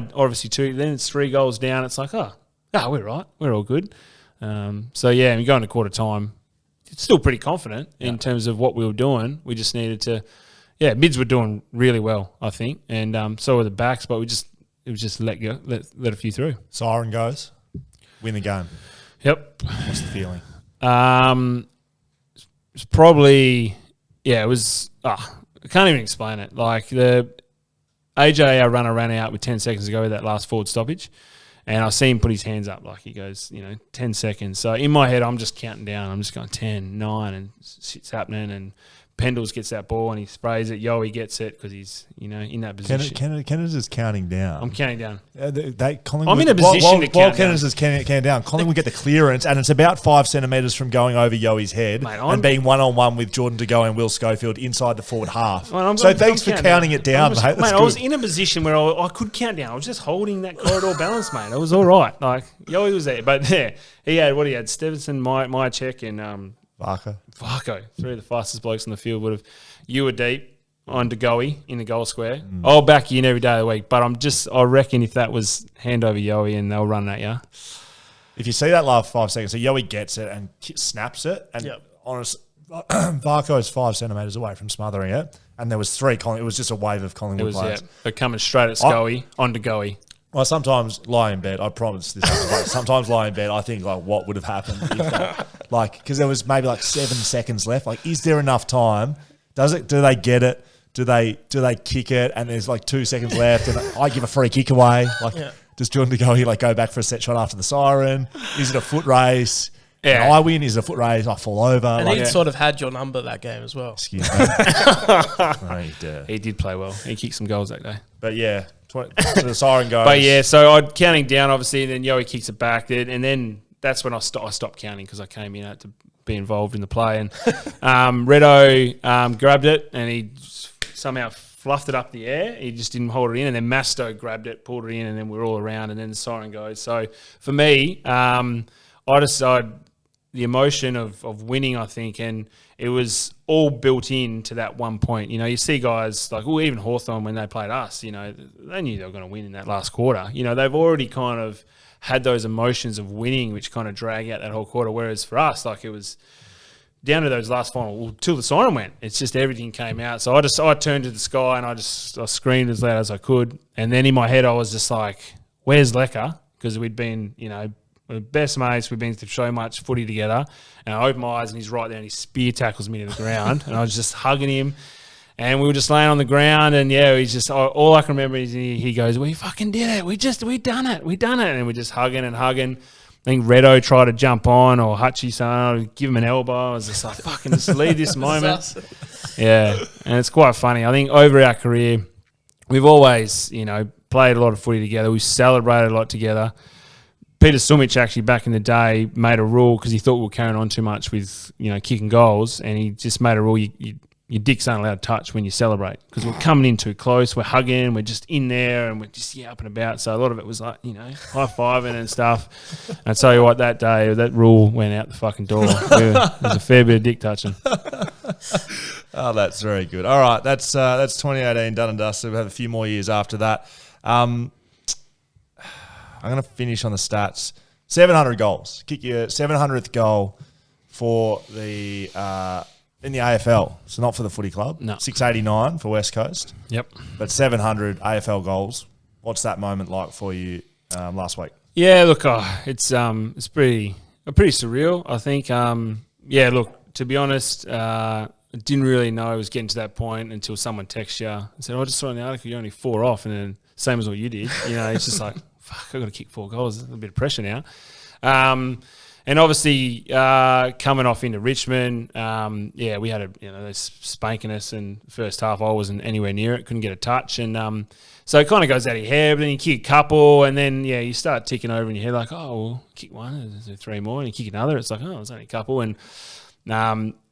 of obviously 2. Then it's 3 goals down. It's like, we're right. We're all good. So, yeah, and going to quarter time, still pretty confident in terms of what we were doing. We just needed to, mids were doing really well, I think, and so were the backs, but it was just let a few through. Siren goes, win the game. Yep. What's the feeling? It's probably, it was, I can't even explain it. Like the AJ, our runner, ran out with 10 seconds to go with that last forward stoppage. And I see him put his hands up like he goes, 10 seconds. So in my head, I'm just counting down. I'm just going 10, 9, and shit's happening. And Pendles gets that ball and he sprays it. Yowie gets it because he's, in that position. Kennedy is counting down. I'm counting down. Collingwood, I'm in a position to count while down. Kennedy is counting down, Collingwood get the clearance, and it's about 5 centimetres from going over Yowi's head and being one-on-one with Jordan to go and Will Schofield inside the forward half. Thanks for counting it down, mate. I was in a position where I could count down. I was just holding that corridor balance, mate. It was all right. Like, Yowie was there. But, he had Stevenson, my check, and Varco, 3 of the fastest blokes in the field you were deep on Degoe in the goal square. I'll back you in every day of the week, but I reckon if that was hand over Yowie and they'll run at you. If you see that last 5 seconds, so Yowie gets it and snaps it, and Varco is 5 centimetres away from smothering it, and there was 3 it was just a wave of Collingwood players. They're coming straight at Scully on Degoe. Well, sometimes lie in bed. I promise this. Sometimes lie in bed. I think what would have happened if that, because there was maybe 7 seconds left. Is there enough time? Do they get it? Do they kick it? And there's 2 seconds left, and I give a free kick away. Does Jordan Degoe go back for a set shot after the siren? Is it a foot race? Yeah. And I win. Is it a foot race? I fall over. And he sort of had your number that game as well. Excuse me. He did play well. He kicked some goals that day. But yeah. The siren goes. But so I'm counting down, obviously, and then Yowie kicks it back. And then that's when I stopped counting because I came in to be involved in the play. And Redo grabbed it and he somehow fluffed it up the air. He just didn't hold it in. And then Masto grabbed it, pulled it in, and then we're all around. And then the siren goes. So for me, I decided the emotion of winning, I think, and it was all built into that one point. You see guys even Hawthorn when they played us, they knew they were going to win in that last quarter. They've already kind of had those emotions of winning, which kind of drag out that whole quarter. Whereas for us, it was down to those last final till the siren went. It's just everything came out. So I turned to the sky and I screamed as loud as I could. And then in my head, I was just like, "Where's Lecker?" Because we'd been, we're best mates. We've been through so much footy together. And I open my eyes and he's right there and he spear tackles me to the ground. And I was just hugging him. And we were just laying on the ground. And he's just, all I can remember is he goes, "We fucking did it. We done it. We done it." And we're just hugging and hugging. I think Redo tried to jump on or Hutchison, give him an elbow. I was just like, fucking just leave this moment. Yeah. And it's quite funny. I think over our career, we've always, played a lot of footy together. We've celebrated a lot together. Peter Sumich actually back in the day made a rule because he thought we were carrying on too much with, kicking goals, and he just made a rule your dick's aren't allowed to touch when you celebrate because we're coming in too close, we're hugging, we're just in there and we're just up and about. So a lot of it was high-fiving and stuff. And I tell you what, that day, that rule went out the fucking door. There was a fair bit of dick touching. Oh, that's very good. All right, that's 2018 done and dusted. We have a few more years after that. I'm going to finish on the stats. 700 goals. Kick your 700th goal for the in the AFL. So not for the footy club. No. 689 for West Coast. Yep. But 700 AFL goals. What's that moment like for you last week? Yeah, look, it's pretty surreal, I think. Look, to be honest, I didn't really know I was getting to that point until someone texted you and said, "I just saw in the article you're only 4 off," and then same as what you did. It's just like, fuck, I've got to kick 4 goals. There's a bit of pressure now. And obviously, coming off into Richmond, we had they spanking us in the first half. I wasn't anywhere near it, couldn't get a touch. And so it kind of goes out of your hair, but then you kick a couple, and then, you start ticking over in your head like, oh, well, kick one, there's 3 more, and you kick another. It's like, oh, there's only a couple. And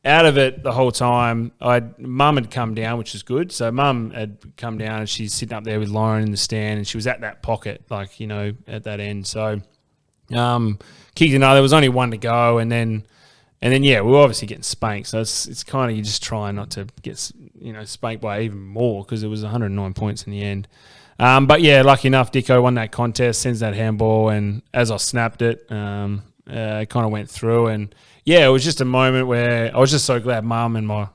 out of it the whole time, Mum had come down, which was good. So Mum had come down and she's sitting up there with Lauren in the stand and she was at that pocket, at that end. So kicked another. There was only 1 to go, and then we were obviously getting spanked. So it's kind of, you just try not to get spanked by even more because it was 109 points in the end. But yeah, lucky enough, Dicko won that contest, sends that handball, and as I snapped it, it kind of went through. And yeah, it was just a moment where I was just so glad Mum and my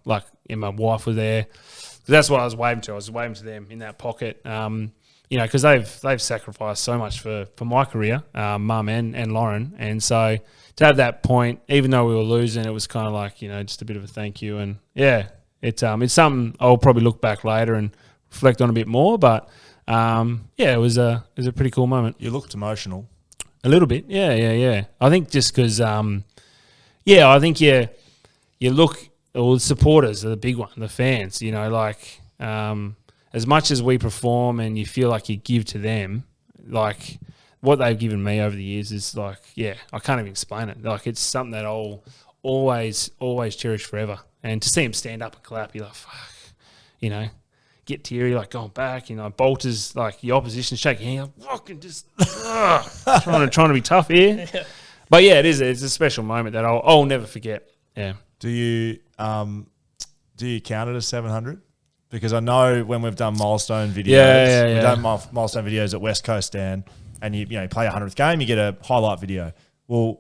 wife were there. That's what I was waving to. I was waving to them in that pocket. Because they've sacrificed so much for my career, Mum and Lauren, and so to have that point, even though we were losing, it was kind of like just a bit of a thank you, and yeah, it's something I'll probably look back later and reflect on a bit more, but it was a pretty cool moment. You looked emotional. A little bit, yeah. I think just because, you look. Well, the supporters are the big one, the fans. As much as we perform and you feel like you give to them, like what they've given me over the years is like, I can't even explain it. Like it's something that I'll always cherish forever. And to see them stand up and clap, you're like, fuck, get teary, like going back, bolters, like the opposition shaking hands, fucking just trying to be tough here. Yeah. But yeah, it's a special moment that I'll never forget. Yeah. Do you count it as 700? Because I know when we've done milestone videos, we've done milestone videos at West Coast, Dan, and you play a 100th game, you get a highlight video. Well,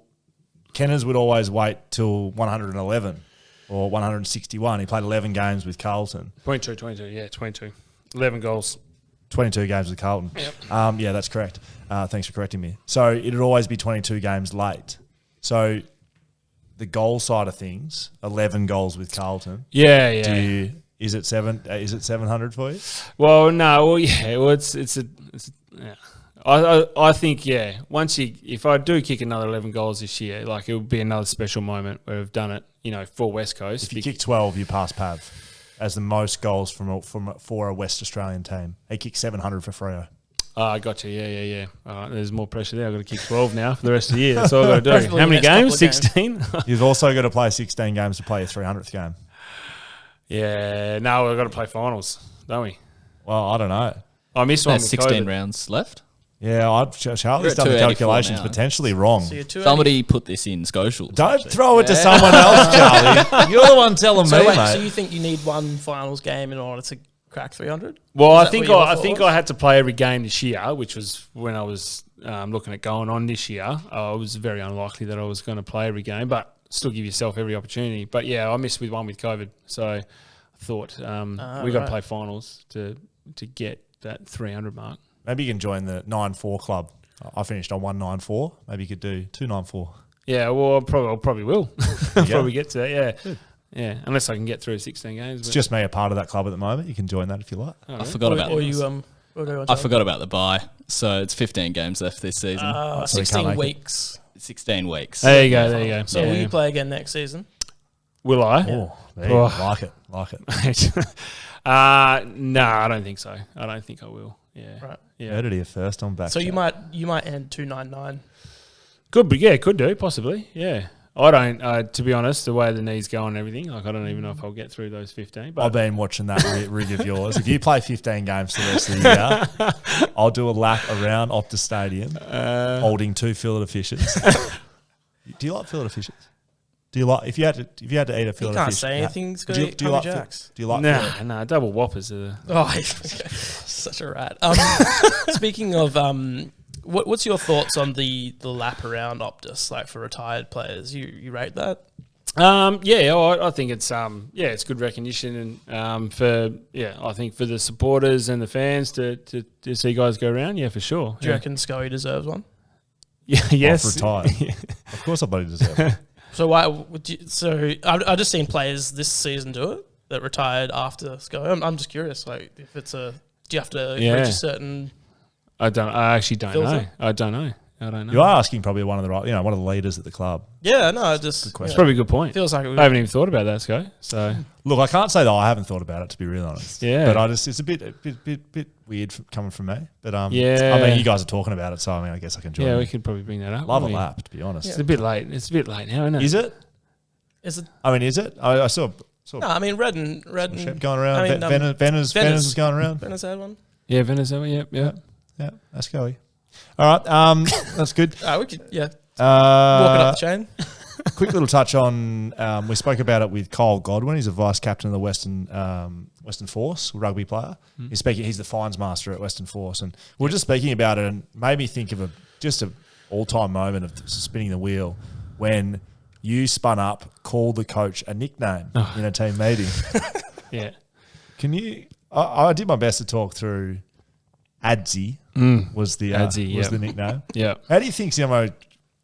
Kenners would always wait till 111 or 161. He played 11 games with Carlton. 22. 11 goals. 22 games with Carlton. Yep. That's correct. Thanks for correcting me. So it'd always be 22 games late. So the goal side of things, 11 goals with Carlton. Yeah. Is it 700 for you? Well, no. Well, yeah. Well, it's yeah. I think if I do kick another 11 goals this year, like it would be another special moment where we've done it, for West Coast. If you kick 12, you pass Pav as the most goals for a West Australian team. He kicked 700 for Freo. I got you. Yeah. All right, there's more pressure there. I've got to kick 12 now for the rest of the year. That's all I've got to do. How many games? 16? You've also got to play 16 games to play your 300th game. Yeah, no, we've got to play finals, don't we? Well, I don't know. I missed one with 16 COVID. rounds left. Yeah, Charlie's done the calculations potentially wrong. So somebody put this in Schofield. Don't throw it to someone else, Charlie. You're the one telling me, mate. So you think you need one finals game in order to crack 300? Well, I think I had to play every game this year, which was when I was looking at going on this year. I was very unlikely that I was going to play every game, but still give yourself every opportunity. But yeah, I missed with one with COVID, so I thought we got to play finals to get that 300 mark. Maybe you can join the 9-4 club. I finished on 194. Maybe you could do 294. Yeah, well, I probably will. Probably get to that. Yeah. Yeah, unless I can get through 16 games. It's just me a part of that club at the moment. You can join that if you like. I forgot about I forgot about the bye. So it's 15 games left this season. 16 weeks. 16 weeks. There you go. So will you play again next season? Will I? Oh, like it. No, I don't think so. I don't think I will. Yeah. Right. Yeah. Heard it here first on BackChat. So you might end 299. Could be. Yeah, could do. Possibly. Yeah. I don't, to be honest, the way the knees go and everything, like I don't even know if I'll get through those 15. But I've been watching that rig of yours. If you play 15 games for the rest of the year, I'll do a lap around Optus Stadium holding 2 fillet of fishes. Do you like fillet of fishes? Do you like if you had to eat a fillet of fish? You can't say anything. He's got to eat Tommy Jacks. Do you like? Nah, double whoppers are. Such a rat. Speaking of, what's your thoughts on the lap around Optus, like for retired players? You rate that? I think it's it's good recognition and I think for the supporters and the fans to see guys go around, for sure. Do you reckon Scully deserves one? Yeah, yes. Retired. Of course, I believe he deserves it. So why would you? So I've just seen players this season do it that retired after Scully. I'm just curious, like if it's do you have to reach a certain? I actually don't know. I don't know. You are asking probably one of the leaders at the club. Yeah, no, just good question. It's probably a good point. Feels like I haven't even thought about that, Sco. So look, I can't say that I haven't thought about it, to be really honest. Yeah, but it's a bit weird coming from me. But I mean, you guys are talking about it, so I mean, I guess I can join. Yeah, we could probably bring that up. Love a lap, to be honest. It's a bit late. It's a bit late now, isn't it? Is it? Is it? I mean, is it? I saw. No, I mean Redden going around. Venner's going around. Venner's had one. Yeah, Venner's had one. Yeah. That's going. All right, that's good. We could walk it up the chain. quick little touch on, we spoke about it with Kyle Godwin. He's a vice captain of the Western Force, rugby player. He's the fines master at Western Force. And we were just speaking about it and made me think of just an all-time moment of spinning the wheel when you spun up, called the coach a nickname in a team meeting. Yeah. Can you... I did my best to talk through Adzi was the nickname. Yeah. How do you think Simo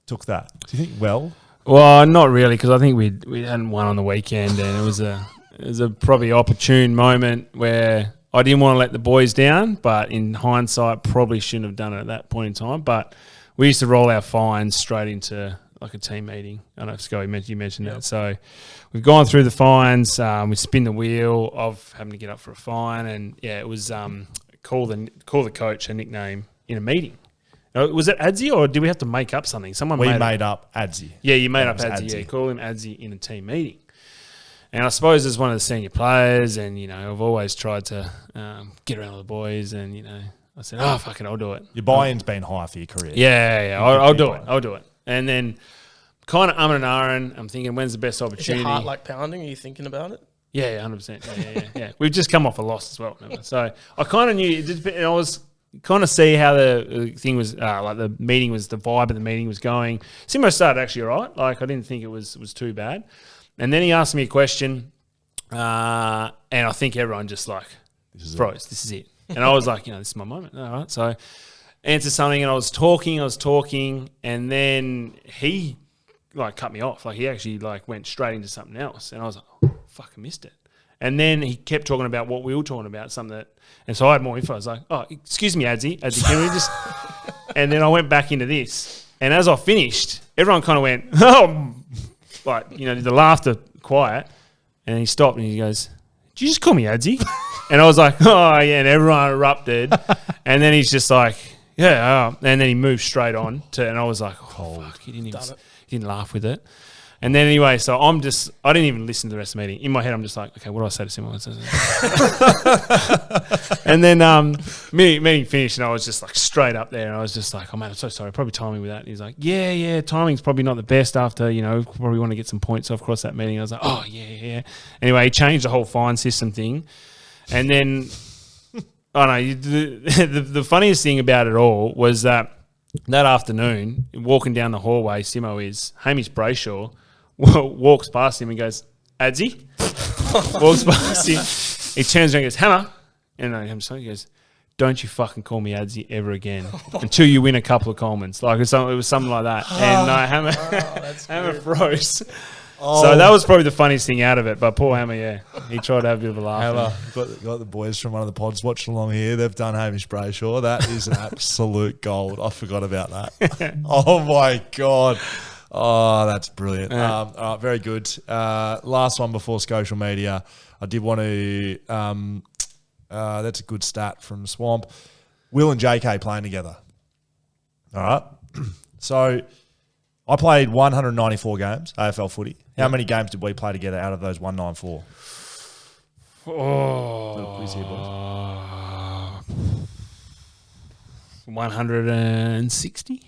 took that? Do you think well? Well, not really, because I think we hadn't won on the weekend, and it was a probably opportune moment where I didn't want to let the boys down, but in hindsight, probably shouldn't have done it at that point in time. But we used to roll our fines straight into like a team meeting. I don't know if Scott you mentioned that. So we've gone through the fines. We spin the wheel of having to get up for a fine, and it was call the coach a nickname in a meeting. Was it Adzi, or did we have to make up something? We made up Adzi. Yeah, you made up Adzi. Yeah, call him Adzi in a team meeting. And I suppose as one of the senior players, and I've always tried to get around with the boys, and I said, "Oh, fuck it, I'll do it." Your buy-in's been high for your career. Yeah, I'll do it. I'll do it. And then, kind of and ahhing, I'm thinking, when's the best opportunity? Is your heart like pounding? Are you thinking about it? Yeah, 100%. Yeah. We've just come off a loss as well, remember? So I kind of knew, and I was kind of see how the thing was, like the meeting was, the vibe of the meeting was going. Simo started actually all right. Like, I didn't think it was too bad. And then he asked me a question, and I think everyone just like froze. This is it. And I was like, this is my moment. All right. So answered something, and I was talking, and then he like cut me off. Like, he actually like went straight into something else, and I was like, oh, fuck, I missed it. And then he kept talking about what we were talking about, something that, and so I had more info. I was like, oh, excuse me, Adzi, can we just? And then I went back into this, and as I finished, everyone kind of went, oh, like the laughter quiet, and he stopped and he goes, did you just call me Adzi? And I was like, oh yeah, and everyone erupted, and then he's just like, yeah, and then he moved straight on to, and I was like, oh, fuck, he didn't laugh with it. And then anyway, so I didn't even listen to the rest of the meeting. In my head, I'm just like, okay, what do I say to Simon? And then meeting finished, and I was just like straight up there, and I was just like, oh man, I'm so sorry, probably timing with that. And he's like, yeah, timing's probably not the best after, probably want to get some points off across that meeting. I was like, oh yeah. Anyway, he changed the whole fine system thing. And then, the funniest thing about it all was that afternoon, walking down the hallway, Hamish Brayshaw walks past him and goes, Adzi? Walks past him. He turns around and goes, Hammer. And he goes, don't you fucking call me Adzi ever again until you win a couple of Colemans. Like, it was something like that. And Hammer froze. Oh. So that was probably the funniest thing out of it. But poor Hammer, he tried to have a bit of a laugh. Hammer, got the boys from one of the pods watching along here. They've done Hamish Brayshaw. That is an absolute gold. I forgot about that. Oh, my God. Oh, that's brilliant. All right, very good. Last one before social media. I did want to that's a good stat from Swamp. Will and JK playing together. All right. So I played 194 games, AFL footy. How many games did we play together out of those 194? Oh, 160?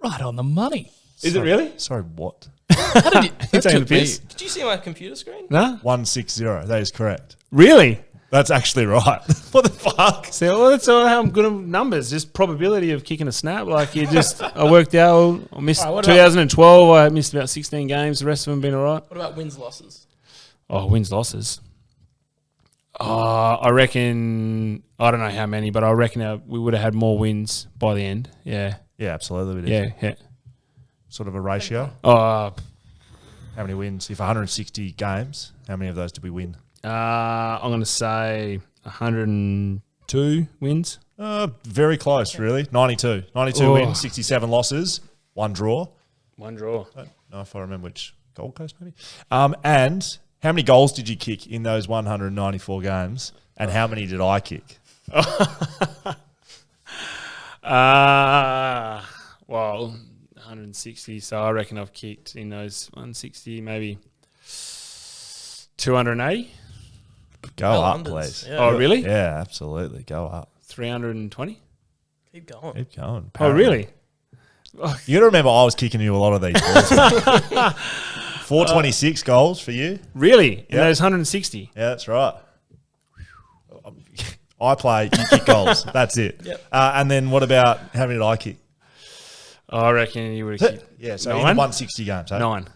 Right on the money. Is it really? Sorry, what? How did you, that took me. Did you see my computer screen? No? 160. That is correct. Really? That's actually right. What the fuck? See, well, that's all how I'm good at numbers. Just probability of kicking a snap. Like, I worked out. I missed 2012. I missed about 16 games. The rest of them been all right. What about wins, losses? Oh, wins, losses. I reckon, I don't know how many, but I reckon we would have had more wins by the end. Yeah. Yeah, absolutely. We did. Yeah. Sort of a ratio. How many wins? If 160 games, how many of those did we win? I'm going to say 102 wins. Very close, really. 92. 92 wins, 67 losses, 1 draw. 1 draw. I don't know if I remember which. Gold Coast, maybe. And how many goals did you kick in those 194 games? And how many did I kick? Well, 160. So I reckon I've kicked in those 160, maybe 280. Go up, please. Yeah. Oh, really? Yeah, absolutely. Go up. 320. Keep going. Keep going. Oh, really? You got to remember, I was kicking you a lot of these balls. 426 goals for you. Really? Yeah. Those 160. Yeah, that's right. I play, you kick goals. That's it. Yep. And then what about, how many did I kick? I reckon you would have kicked Yeah, so in 9? 160 games. Eh? 9.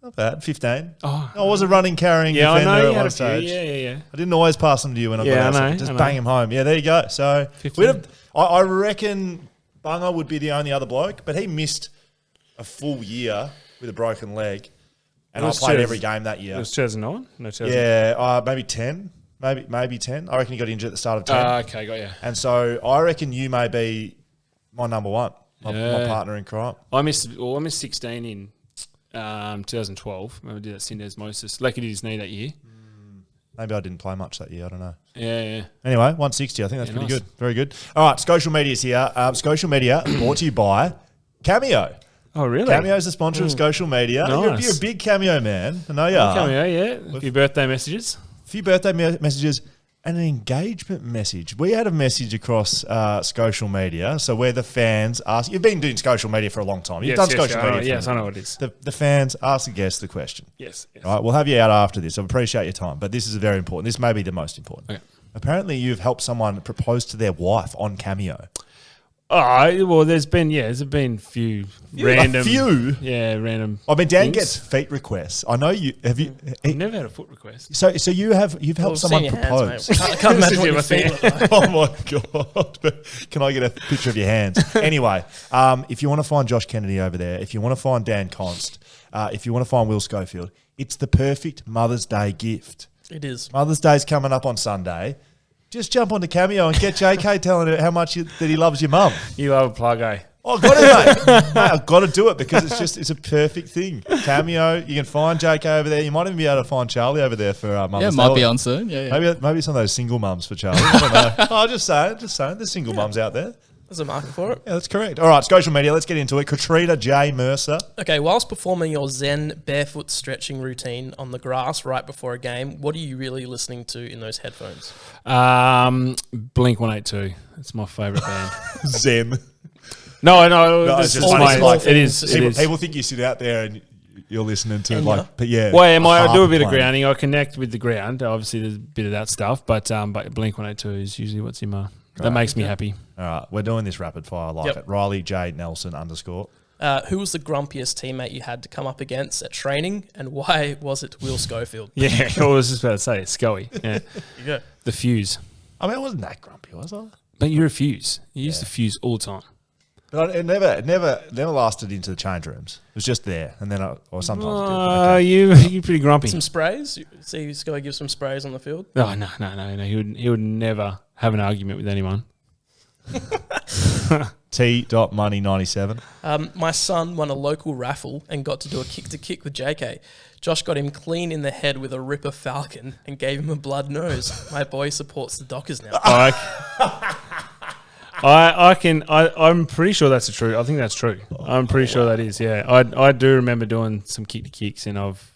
Not bad, 15. Oh. I was a running, carrying Yeah, I defender know you at had one a few. stage. Yeah. I didn't always pass them to you when I Yeah, got out. I know, Just I know. bang them home. Yeah, there you go. So 15. I reckon Bunga would be the only other bloke, but he missed a full year with a broken leg. And It I was played 2000 every game that year. It was 2009? No, 2000. Yeah, maybe 10. Maybe 10. I reckon he got injured at the start of 10. Okay, got you. And so I reckon you may be my number one, my partner in crime. I missed 16 in 2012. Remember, I did that syndesmosis. Lucky did his knee that year. Maybe I didn't play much that year. I don't know. Yeah. Anyway, 160. I think that's Yeah, pretty nice. good. Very good. All right, Social Media's here. Social Media brought to you by Cameo. Oh, really? Cameo is the sponsor of Social Media. Nice. You're a big Cameo man. I know you are. Cameo, yeah. A few birthday messages. A few birthday messages and an engagement message. We had a message across Social Media. So where the fans ask, you've been doing Social Media for a long time. You've done Social Media. Yes, I know what it is. The fans ask the guests the question. Yes. All right, we'll have you out after this. I appreciate your time, but this is very important. This may be the most important. Okay. Apparently, you've helped someone propose to their wife on Cameo. Oh, well, there's been a few random. A few? Yeah, random. I mean, Dan things. gets feet requests. I know you have. I've never had a foot request. So you've helped Well, someone seen your propose. hands, mate. I can't imagine what your Listen to feet look like. Oh my god! Can I get a picture of your hands? Anyway, if you want to find Josh Kennedy over there, if you want to find Dan Const, if you want to find Will Schofield, it's the perfect Mother's Day gift. It is. Mother's Day's coming up on Sunday. Just jump onto Cameo and get JK telling her how much that he loves your mum. You love a plug, eh? Oh, I've got it, mate. I've got to do it because it's a perfect thing. Cameo, you can find JK over there. You might even be able to find Charlie over there for Mother's Yeah, Day. might be on soon. Yeah. Maybe some of those single mums for Charlie. I don't know. Oh, just saying. There's single mums out there. There's a market for it. Yeah, that's correct. All right, Social Media, let's get into it. Katrina J. Mercer. Okay, whilst performing your Zen barefoot stretching routine on the grass right before a game, what are you really listening to in those headphones? Blink 182. It's my favourite band. Zen. No, it's it's just my, funny. it is. People think you sit out there and you're listening to And but yeah. Well, I do a bit of harp playing. grounding. I connect with the ground. Obviously, there's a bit of that stuff, but Blink 182 is usually what's in my. That makes me happy. All right, we're doing this rapid fire. I like Yep. it. Riley J. Nelson _ Who was the grumpiest teammate you had to come up against at training, and why was it Will Schofield? Yeah, I was just about to say Scully. Yeah, There you go. the fuse. I mean, I wasn't that grumpy, was I? But you're a fuse. You use the fuse all the time. But it never lasted into the change rooms. It was just there, and then or sometimes it did. Okay. You're pretty grumpy. Some sprays? See Scully give some sprays on the field? Oh, no. He would never have an argument with anyone. T.money97. My son won a local raffle and got to do a kick-to-kick with JK. Josh got him clean in the head with a Ripper Falcon and gave him a blood nose. My boy supports the Dockers now. I'm pretty sure that's true. I think that's true. I'm pretty sure that is. Yeah, I do remember doing some kick-to-kicks and I've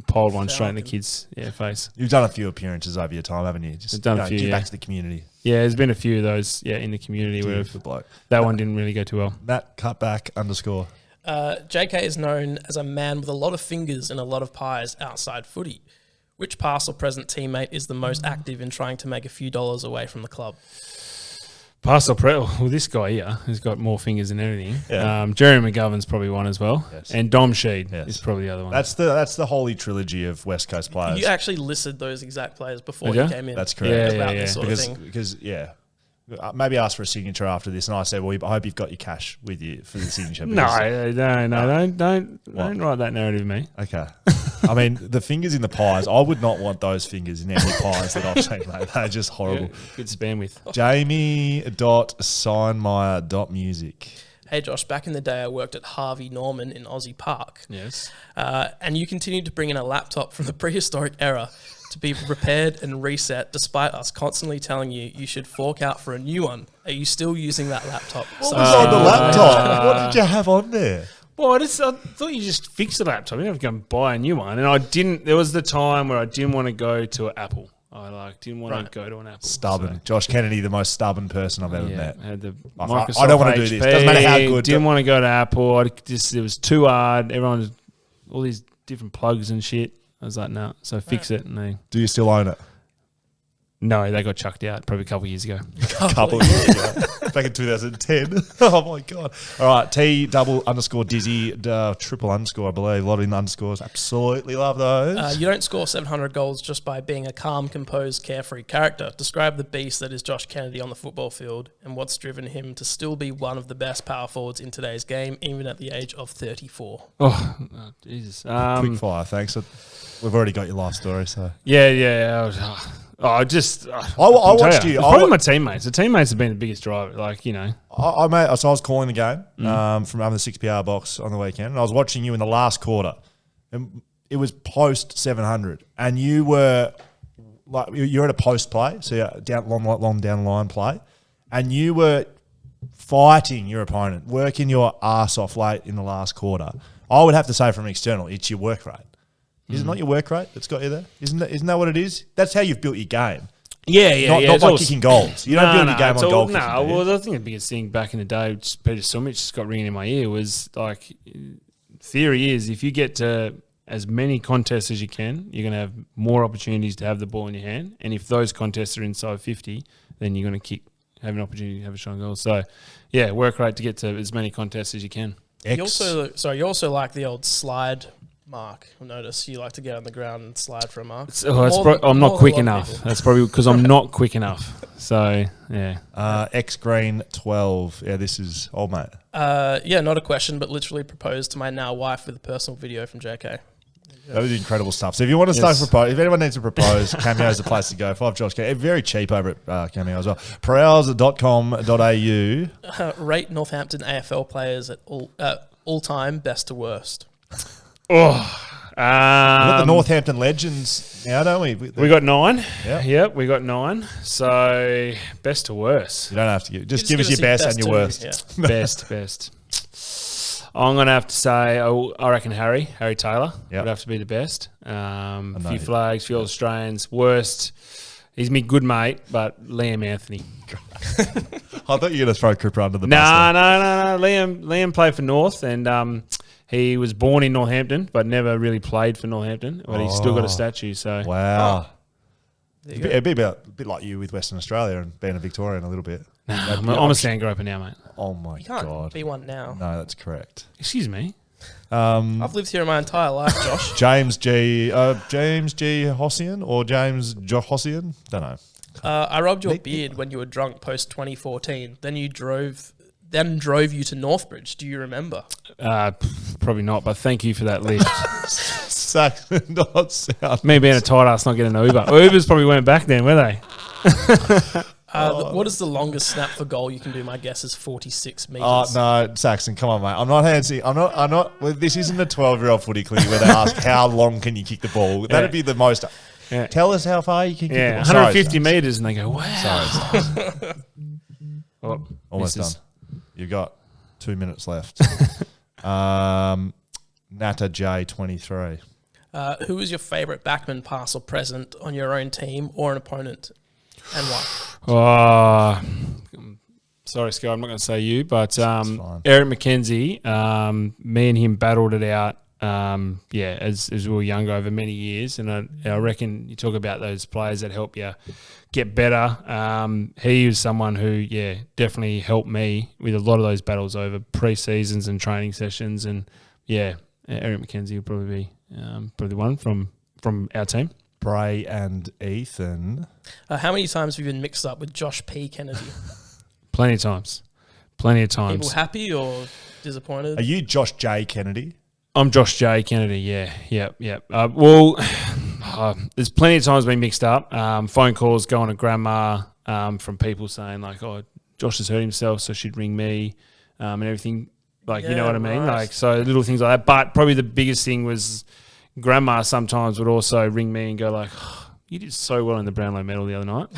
poled one straight in the kid's face. You've done a few appearances over your time, haven't you? Just I've done a few, give yeah. back to the community. Yeah, there's been a few of those. Yeah, in the community where Good bloke. that one didn't really go too well. Matt Cutback _ JK is known as a man with a lot of fingers and a lot of pies outside footy. Which past or present teammate is the most active in trying to make a few dollars away from the club? Well, this guy here has got more fingers than anything. Yeah. Jerry McGovern's probably one as well. Yes. And Dom Sheed Yes. is probably the other one. That's the holy trilogy of West Coast players. You actually listed those exact players before Did you ya? came in. That's correct. About Yeah, this sort of thing. because maybe ask for a signature after this, and I said, well, I hope you've got your cash with you for the signature. No, because- don't What? write that narrative, me. Okay. I mean, the fingers in the pies, I would not want those fingers in any pies that I've seen, mate. They're just horrible. Good spam with. Jamie.Signmeyer.music. Hey Josh, back in the day I worked at Harvey Norman in Aussie Park. Yes. And you continued to bring in a laptop from the prehistoric era to be repaired and reset despite us constantly telling you should fork out for a new one. Are you still using that laptop? What was on the laptop? What did you have on there? Well, I thought you just fixed the laptop. You don't have to go and buy a new one. And I didn't. There was the time where I didn't want to go to Apple. I didn't want to go to an Apple. Stubborn. So. Josh Kennedy, the most stubborn person I've ever met. Had the I Microsoft don't want to do this. Doesn't matter how good. Didn't want to go to Apple. It was too hard. Everyone, all these different plugs and shit. I was like, no. So fix it. And Do you still own it? No, they got chucked out probably a couple of years ago. Couple of years ago. Back in 2010. Oh, my God. All right. T_Dizzy, triple_, I believe. A lot of underscores. Absolutely love those. You don't score 700 goals just by being a calm, composed, carefree character. Describe the beast that is Josh Kennedy on the football field and what's driven him to still be one of the best power forwards in today's game, even at the age of 34. Oh Jesus. Quick fire. Thanks. We've already got your life story, so. Yeah. I watched you. Probably my teammates. The teammates have been the biggest driver. So I was calling the game from under the 6PR box on the weekend, and I was watching you in the last quarter, and it was post 700, and you were like you're at a post play, so you're down long down the line play, and you were fighting your opponent, working your ass off late in the last quarter. I would have to say from external, it's your work rate. Is it not your work rate that's got you there? Isn't that what it is? That's how you've built your game. Not by kicking goals. You don't build your game on goal kicking. No, well, I think the biggest thing back in the day, which Peter Sumich just got ringing in my ear, was like, theory is if you get to as many contests as you can, you're going to have more opportunities to have the ball in your hand. And if those contests are inside 50, then you're going to have an opportunity to have a shot on goal. So, yeah, work rate to get to as many contests as you can. You also like the old slide mark. I'll notice you like to get on the ground and slide for a mark. I'm not quick enough. That's probably because I'm not quick enough. So, yeah. X Green 12. Yeah, this is old mate. Not a question, but literally proposed to my now wife with a personal video from JK. That was incredible stuff. So if you want to start propose, if anyone needs to propose, Cameo is the place to go. 5 Josh Cameo. Very cheap over at Cameo as well. Perels.com.au. Rate Northampton AFL players at all time best to worst. We've got the Northampton legends now, don't we? We got 9. Yeah. Yep, we got 9. So best to worst. You don't have to just give us your best and your worst. Yeah. Best. I'm going to have to say, I reckon Harry Taylor would have to be the best. A few flags, few Australians. Worst, he's me good mate, but Liam Anthony. I thought you were going to throw Cooper under the bus. No. Liam played for North, and he was born in Northampton, but never really played for Northampton. But he's still got a statue. So wow. It'd be a bit like you with Western Australia and being a Victorian a little bit. I'm a Sandgroper now, mate. Oh my You can't God. be one now. No, that's correct. Excuse me. I've lived here my entire life, Josh. James G. Hossian or James Hossian? Don't know. I robbed your beard when you were drunk post 2014. Then drove you to Northbridge. Do you remember? Probably not, but thank you for that lift. Saxon not sound. Me being a tight ass, not getting an Uber. Ubers probably weren't back then, were they? What is the longest snap for goal you can do? My guess is 46 metres. Oh, no, Saxon, come on, mate. I'm not handsy. I'm not. Well, this isn't a 12-year-old footy clinic where they ask how long can you kick the ball. That'd be the most. Yeah. Tell us how far you can kick the ball. 150 metres, and they go, wow. Sorry. Oh, almost misses. done. You've got 2 minutes left. Nata J23. Who was your favourite backman, past or present, on your own team or an opponent, and why? Sorry, Scott, I'm not going to say you, but fine. Eric McKenzie, me and him battled it out, as we were younger over many years, and I reckon you talk about those players that help you get better. He was someone who, definitely helped me with a lot of those battles over pre-seasons and training sessions, and Eric McKenzie would probably be one from our team. Bray and Ethan. How many times have you been mixed up with Josh P. Kennedy? Plenty of times. People happy or disappointed? Are you Josh J. Kennedy? I'm Josh J. Kennedy, yeah. There's plenty of times been mixed up. Phone calls going to grandma from people saying like, oh, Josh has hurt himself, so she'd ring me and everything. Like, you know what I mean? Right. Like, so little things like that. But probably the biggest thing was grandma sometimes would also ring me and go like, oh, you did so well in the Brownlow medal the other night.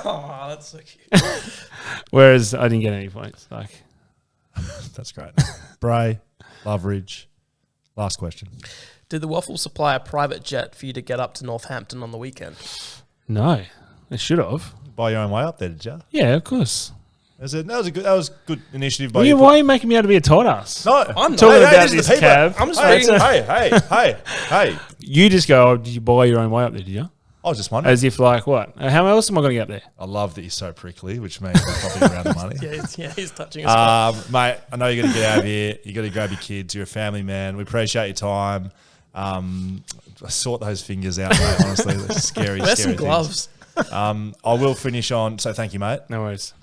Oh, that's so cute. Whereas I didn't get any points. Like, That's great. Bray, Loveridge. Last question. Did the Waffle supply a private jet for you to get up to Northampton on the weekend? No, they should have. Buy your own way up there, did you? Yeah, of course. That was good initiative by Well, you. why are you making me out to be a tight ass? No, I'm talking not. about these are this the people. cab. I'm just Hey, reading. hey. You just go, oh, did you buy your own way up there, did you? I was just wondering. As if like, what? How else am I going to get up there? I love that you're so prickly, which means we're probably around the money. He's touching us. Mate, I know you got to get out of here. You got to grab your kids. You're a family man. We appreciate your time. Sort those fingers out, mate. Honestly, that's scary. Wear scary some gloves. I will finish on. So thank you, mate. No worries.